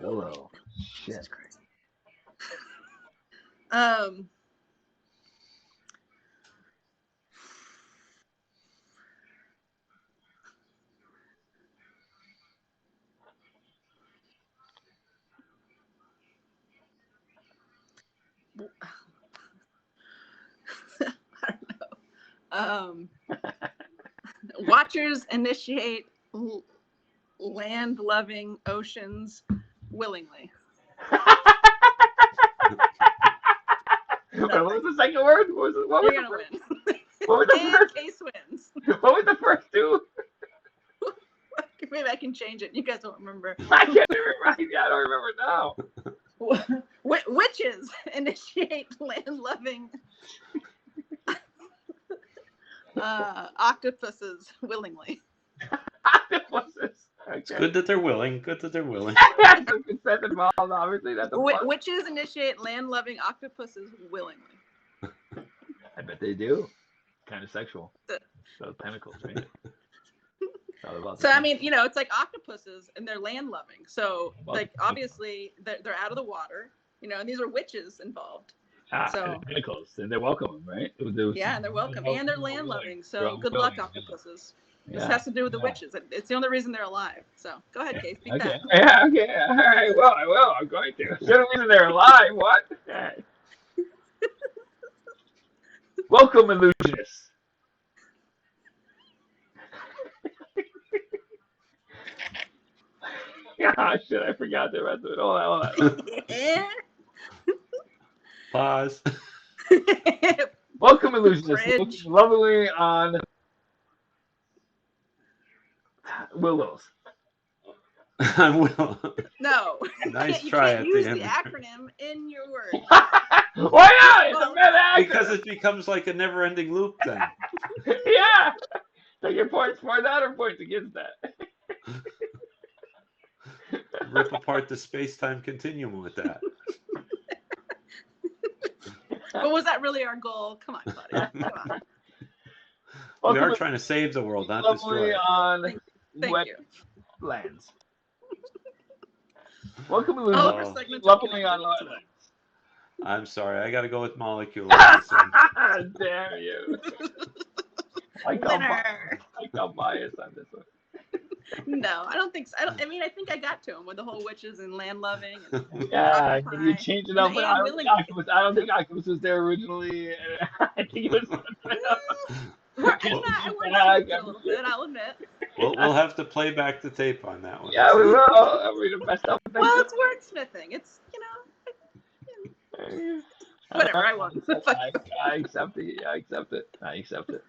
Willow. Shit. Jesus Christ. I don't know. Watchers initiate land-loving oceans willingly. What was the second word? What You're gonna win. What was the And first? Case wins. What was the first two? Maybe I can change it. You guys don't remember. I can't remember. I don't remember now. Witches initiate land-loving octopuses willingly. Octopuses. Okay. It's good that they're willing. That's some consent involved, obviously. That's a plus. Witches initiate land-loving octopuses willingly. I bet they do. Kind of sexual. Those tentacles, right? So I mean, it's like octopuses and they're land-loving. So like obviously they're out of the water, and these are witches involved. So tentacles, and they're welcome, right? Yeah, and they're welcome, and they're land-loving. So good luck, octopuses. This has to do with the witches. It's the only reason they're alive. So go ahead, Case. Beat that. Yeah, okay. All right. Well, I will. I'm going to. The only reason they're alive. What? Right. Welcome, illusionists. Yeah, shit. I forgot the rest of it. Hold on. Pause. Welcome, illusionists. Lovely on Willows. On Willow. No. Nice you try can't at use the end. the acronym in your word. Why not? It's a meta acronym. Because it becomes like a never-ending loop then. Yeah. So your points for that or points against that? Rip apart the space-time continuum with that. But was that really our goal? Come on, Claudia. Come on. We are trying to save the world, not destroy it. On Thank you. lands. Welcome to All of our segments Lovely on lands. I'm sorry. I got to go with molecule. Damn you. I got biased on this one. No, I don't think so. I mean, I think I got to him with the whole witches and land loving. And Yeah, can you change it up? And I don't think Oculus was there originally. I think it was. I wordsmithed a little bit, I'll admit. We'll have to play back the tape on that one. Yeah, we will. We're the best up. Well, it's wordsmithing. It's, whatever. I won. I accept it. I accept it.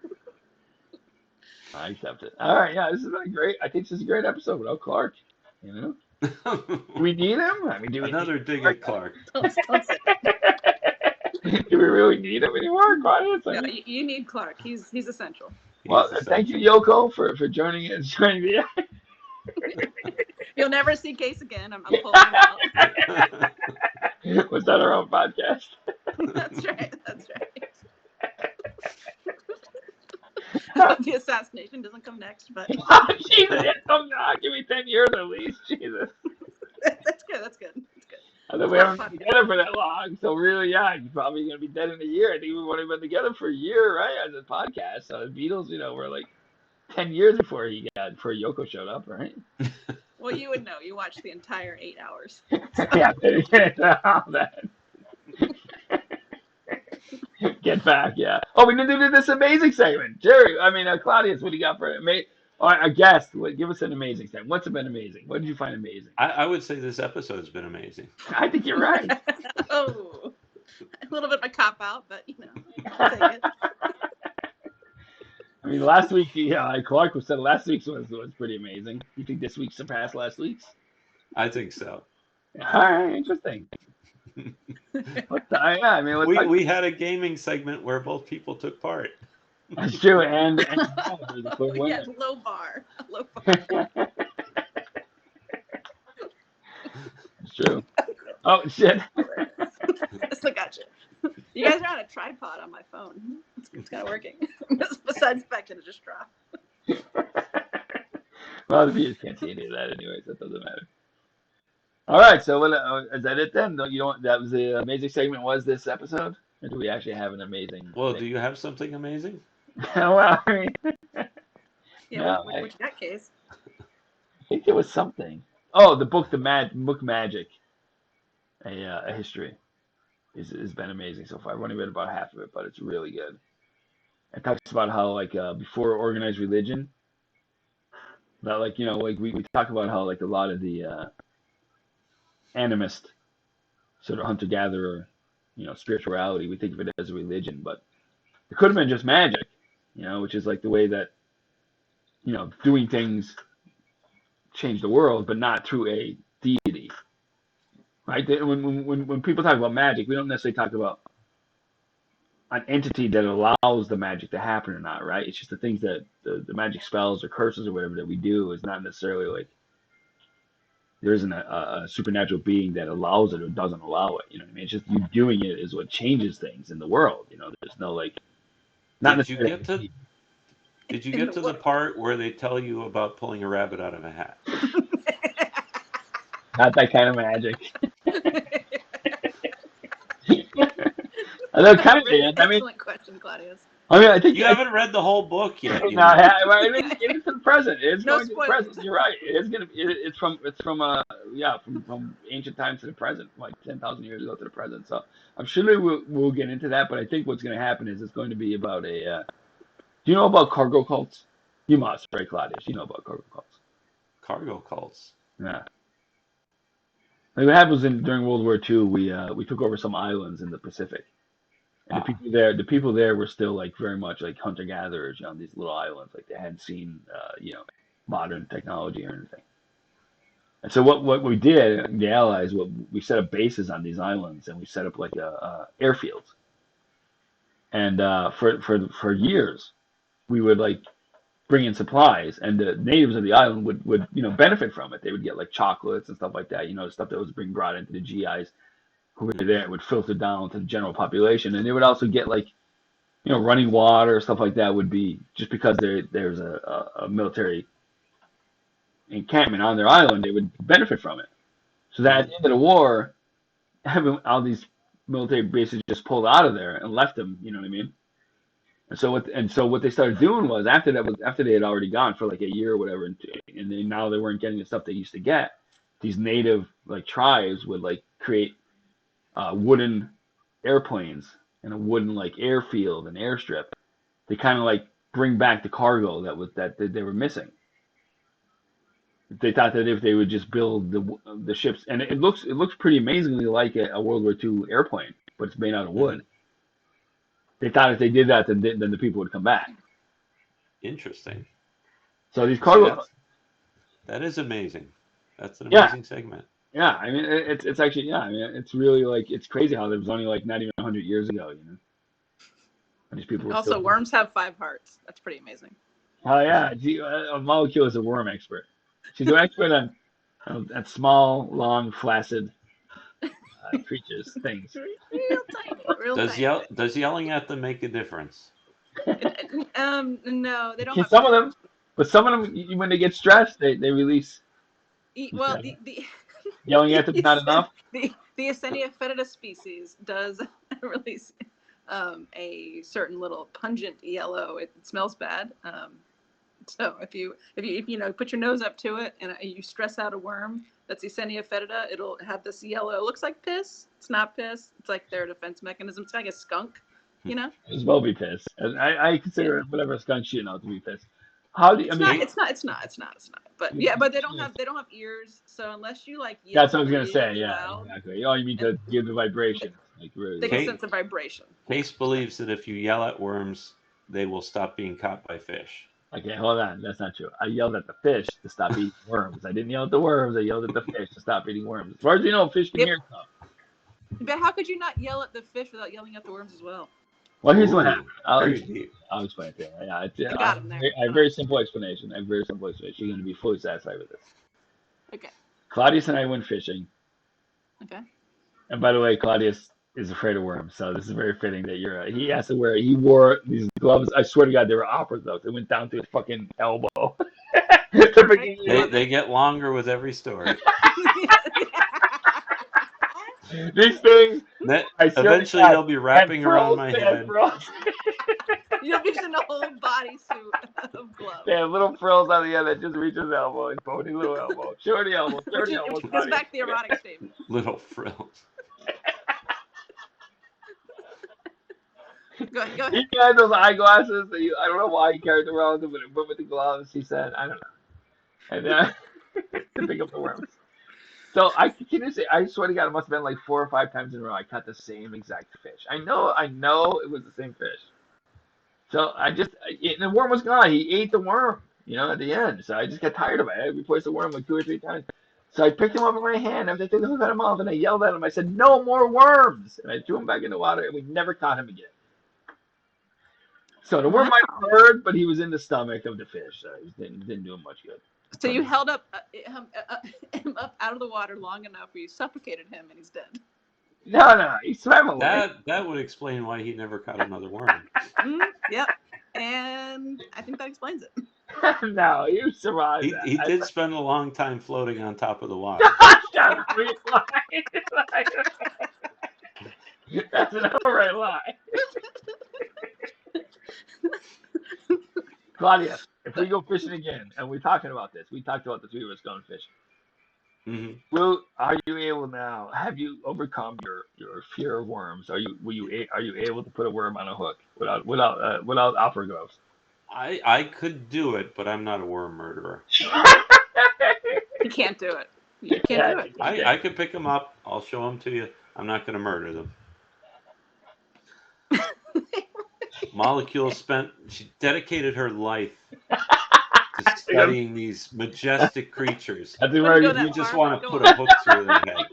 All right, yeah, this has been great. I think this is a great episode without Clark. Do we need him? I mean, do we another dig at Clark? Don't say do we really need him anymore, Claudius? No, you need Clark. He's essential. Well, thank you, Yoko, for joining me. You'll never see Case again. I'm pulling him out. Was that our own podcast? That's right. The assassination doesn't come next, but Jesus, give me 10 years at least. Jesus. That's good. I think we haven't been together for that long, so really, yeah, you're probably gonna be dead in a year. I think we've only been together for a year, right, as a podcast. So the Beatles, were like 10 years before Yoko showed up, right? Well, you would know. You watched the entire 8 hours. Yeah, get back, yeah. Oh, we didn't do this amazing segment, Jerry. Claudius, what do you got for it? I guess, give us an amazing segment. What's been amazing? What did you find amazing? I would say this episode's been amazing. I think you're right. Oh, a little bit of a cop out, but I'll take it. Last week, Clark said last week's was pretty amazing. You think this week surpassed last week's? I think so. All right, interesting. We had a gaming segment where both people took part. That's true, and yeah, low bar. It's true. Oh shit! Still got you. You guys are on a tripod on my phone. It's kind of working. Besides the fact that it just dropped. Well, the viewers can't see any of that anyway, so it doesn't matter. All right, so is that it then? That was the amazing segment. Was this episode? Or do we actually have an amazing? Well, do you have something amazing? Well, yeah, which that case? I think there was something. Oh, the book, book Magic, a history, has been amazing so far. I've only read about half of it, but it's really good. It talks about how before organized religion, that we talk about how a lot of the animist sort of hunter-gatherer, spirituality, we think of it as a religion, but it could have been just magic, which is the way that, doing things change the world, but not through a deity, right? When people talk about magic, we don't necessarily talk about an entity that allows the magic to happen or not, right? It's just the things that the magic spells or curses or whatever that we do is not necessarily there isn't a supernatural being that allows it or doesn't allow it. You know what I mean? It's just you doing it is what changes things in the world. There's no not Did you get to the part where they tell you about pulling a rabbit out of a hat? Not that kind of magic. Excellent question, Claudius. I think you haven't read the whole book yet. No, it's to the present. It's no going spoilers. To the present. You're right. It's from ancient times to the present, 10,000 years ago to the present. So I'm sure we'll get into that. But I think what's going to happen is it's going to be about a. Do you know about cargo cults? You must, right, Claudius? You know about cargo cults. Cargo cults. Yeah. What happens during World War II? We took over some islands in the Pacific. And the people there were still very much hunter gatherers on these little islands. They hadn't seen modern technology or anything. And so what we did, the Allies, we set up bases on these islands, and we set up airfields. And for years, we would bring in supplies, and the natives of the island would benefit from it. They would get chocolates and stuff like that, stuff that was being brought into the GIs. Who were there would filter down to the general population, and they would also get running water, stuff like that would be just because there's a military encampment on their island, they would benefit from it. So that at the end of the war, having all these military bases just pulled out of there and left them. You know what I mean? And so what they started doing was after they had already gone for like a year or whatever, and now they weren't getting the stuff they used to get. These native like tribes would like create wooden airplanes and a wooden like airfield and airstrip. They kind of like bring back the cargo that they were missing. They thought that if they would just build the ships, and it looks pretty amazingly like a World War II airplane, but it's made out of wood. They thought if they did that, then the people would come back. Interesting. So these cargo. That is amazing. That's an amazing segment. Yeah, I mean it's actually I mean it's really like it's crazy how it was only like not even 100 years ago, you know. And these people were Also, worms have 5 hearts. That's pretty amazing. Oh yeah, a Molecule is a worm expert. She's an expert on small, long, flaccid creatures, things. Real tiny. Does yelling at them make a difference? No, they don't. Okay, some of them, but some of them, when they get stressed, they release. Well, the yelling at them is not enough. The Ascenia fetida species does release a certain little pungent yellow. It smells bad. So if you put your nose up to it and you stress out a worm that's Ascenia fetida, it'll have this yellow. It looks like piss. It's not piss. It's like their defense mechanism. It's like a skunk, you know. It will be piss. I consider whatever skunk shit out to be piss. How do you? It's not. But yeah, but they don't have ears. So unless you like yell. That's what I was gonna say. Yeah, loud, exactly. Oh, you mean to give the vibration. Like really. They can sense the vibration. Case believes that if you yell at worms, they will stop being caught by fish. Okay, hold on. That's not true. I yelled at the fish to stop eating worms. I didn't yell at the worms. I yelled at the fish to stop eating worms. As far as you know, fish can hear stuff. But how could you not yell at the fish without yelling at the worms as well? Well, here's what happened. I'll explain it to you. Yeah, I got him there. I have a very simple explanation. You're going to be fully satisfied with this. Okay. Claudius and I went fishing. Okay. And by the way, Claudius is afraid of worms, so this is very fitting that he has to wear. He wore these gloves. I swear to God, they were opera gloves. They went down to his fucking elbow. They get longer with every story. These things. Eventually, they'll be wrapping around my head. You'll be in a whole bodysuit of gloves. They have little frills on the end that just reach his elbow, his bony little elbow. Shorty elbow. Which goes back to the erotic statement. Little frills. Go ahead. He had those eyeglasses. I don't know why he carried them around with him, but with the gloves, he said, I don't know. And to pick up the worms. So I swear to God, it must have been like 4 or 5 times in a row. I caught the same exact fish. I know it was the same fish. So the worm was gone. He ate the worm, at the end. So I just got tired of it. I replaced the worm like 2 or 3 times. So I picked him up in my hand. I took the hook out of his mouth and I yelled at him. I said, "No more worms!" And I threw him back in the water, and we never caught him again. So the worm might have hurt, but he was in the stomach of the fish, so it didn't do him much good. So you held him up out of the water long enough where you suffocated him and he's dead. No, he swam away. That would explain why he never caught another worm. Yep, and I think that explains it. No, you survived. He did spend a long time floating on top of the water. That's an outright lie. Claudia, if we go fishing again, and we're talking about this, we talked about the 3 of us going fishing. Mm-hmm. Are you able now? Have you overcome your fear of worms? Are you able to put a worm on a hook without opera gloves? I could do it, but I'm not a worm murderer. You can't do it. You can't do it. I could pick them up. I'll show them to you. I'm not going to murder them. Molecule she dedicated her life to studying these majestic creatures. You just want to put a hook through their head.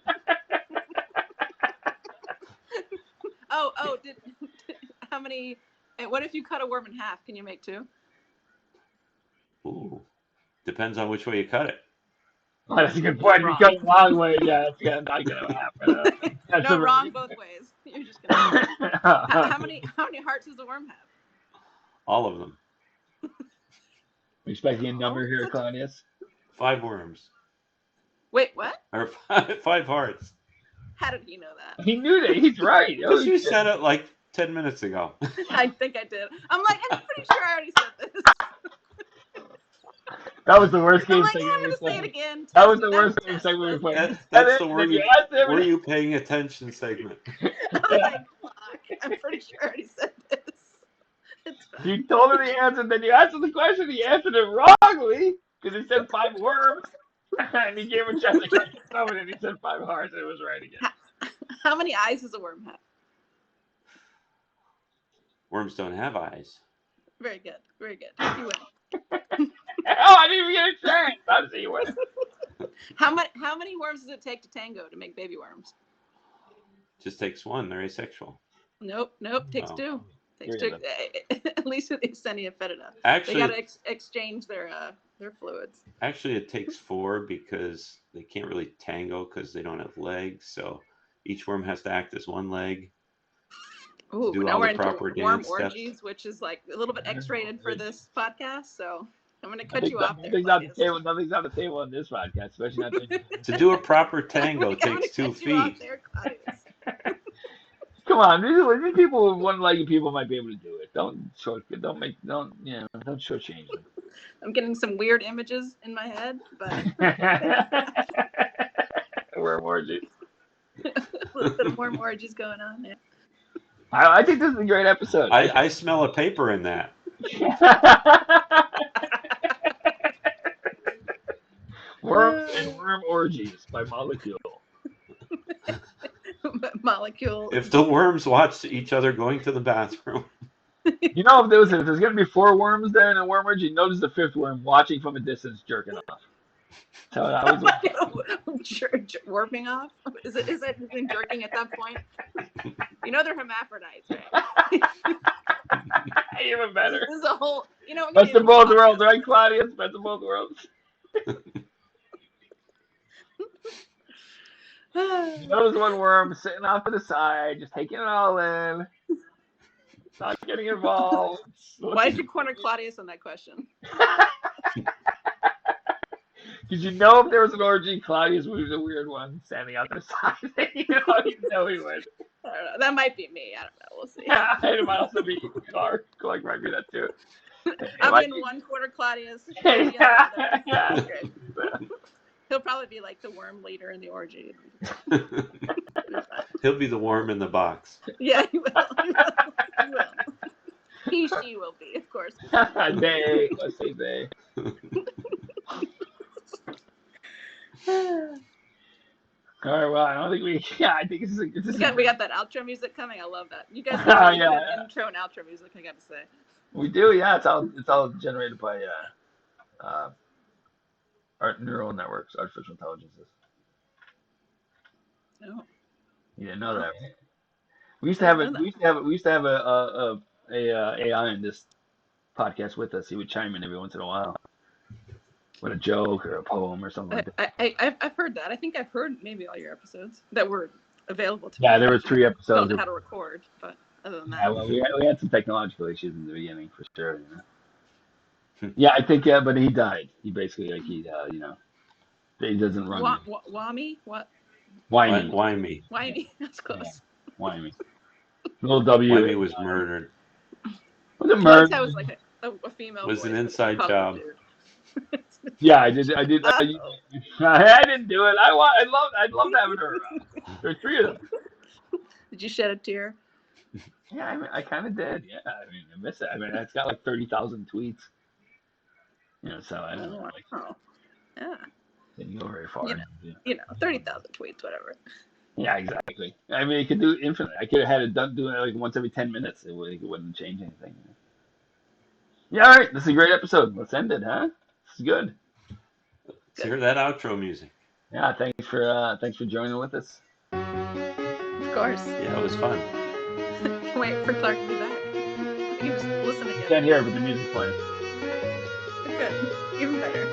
How many? What if you cut a worm in half? Can you make 2? Ooh, depends on which way you cut it. Oh, that's a good point. If you cut it the wrong way, not gonna happen. No, wrong both ways. You're just gonna. How many hearts does the worm have? All of them. Expecting a number here, Claudius? 5 worms. Wait, what? Or 5 hearts. How did he know that? He knew that. He's right. Because you said it like 10 minutes ago. I think I did. I'm like, I'm pretty sure I already said this. That was the worst I'm game like, segment I'm we gonna say it played. again. That was the Test, worst test, game test, segment we played. That's the Then you asked him, were you paying attention segment. I'm like, fuck. I'm pretty sure I already said this. It's fine. You told him the answer, then you answered the question. He answered it wrongly because he said 5 worms, and he gave a chance to catch someone, and he said 5 hearts, and it was right again. How many eyes does a worm have? Worms don't have eyes. Very good. Very good. You win. Oh, I didn't even get a chance. I'll see you win. How many worms does it take to tango to make baby worms? Just takes one. They're asexual. Nope. Takes Oh. 2. Takes Three 2. of them. At least with the extended fetida. Actually, They gotta exchange their fluids. Actually, it takes 4 because they can't really tango because they don't have legs. So each worm has to act as one leg. Ooh, Do now all we're the into proper worm dance steps. orgies, which is like a little bit X-rated for this podcast. So I'm gonna cut I you think off there. nothing's on the table. Nothing's on the table on this podcast, especially not. To do a proper tango I'm gonna takes 2 cut you off feet. there, Claudius. Come on, these people with one-legged people might be able to do it. Don't shortchange them. I'm getting some weird images in my head, but Worm orgies. a little bit of worm orgies going on there. I think this is a great episode. I smell a paper in that. Worms and Worm Orgies by Molecule. Molecule. If the worms watch each other going to the bathroom. You know, if there's going to be 4 worms there in a worm orgy, notice the 5th worm watching from a distance, jerking off. So I was warping off. Is it jerking at that point? You know they're hermaphrodites, right? even better. This is a whole. You know. Best of both worlds, right, Claudius? Best of both worlds. You notice one worm sitting off to the side, just taking it all in, not getting involved. Why did you corner Claudius on that question? Because you know if there was an orgy, Claudius was a weird one standing out to the side. you know he would. I don't know. That might be me. I don't know. We'll see. Yeah, it might also be Clark. Clark might be that too. I'm in one corner, Claudius. Yeah. He'll probably be like the worm leader in the orgy. He'll be the worm in the box. Yeah, he will. He will. She will be, of course. They. Let's say they. All right, well, I don't think we. Yeah, I think this is. We got that outro music coming. I love that. You guys have really good intro and outro music. I got to say. We do, yeah. It's all generated by our neural networks, artificial intelligences. Oh. You didn't know that, right? We used to have a AI in this podcast with us. He would chime in every once in a while with a joke or a poem or something like that. I've heard that. I think I've heard maybe all your episodes that were available to me. Yeah, there were 3 episodes. Don't know how to record, but other than that. Yeah, well, we had some technological issues in the beginning for sure. You know? Yeah, I think but he died. He basically he doesn't run. Wami? What? Wymie. Wymie. That's close. Yeah, Wymie. Little W. Wymie was murdered. Was it murdered? That was like a female. Was voice, an inside job. Yeah, I did. I didn't do it. I'd love having her around. There's 3 of them. Did you shed a tear? Yeah, I kind of did. Yeah, I miss it. It's got like 30,000 tweets. So I don't know. Yeah. Didn't go very far. 30,000 tweets, whatever. Yeah, exactly. It could do infinite. I could have had it done doing it like once every 10 minutes. It wouldn't change anything. Yeah, all right. This is a great episode. Let's end it, huh? This is good. Let's hear that outro music. Yeah, thanks for joining with us. Of course. Yeah, it was fun. Can't wait for Clark to be back. You can just listen again. Can't hear it, but the music's playing. Good. Even better.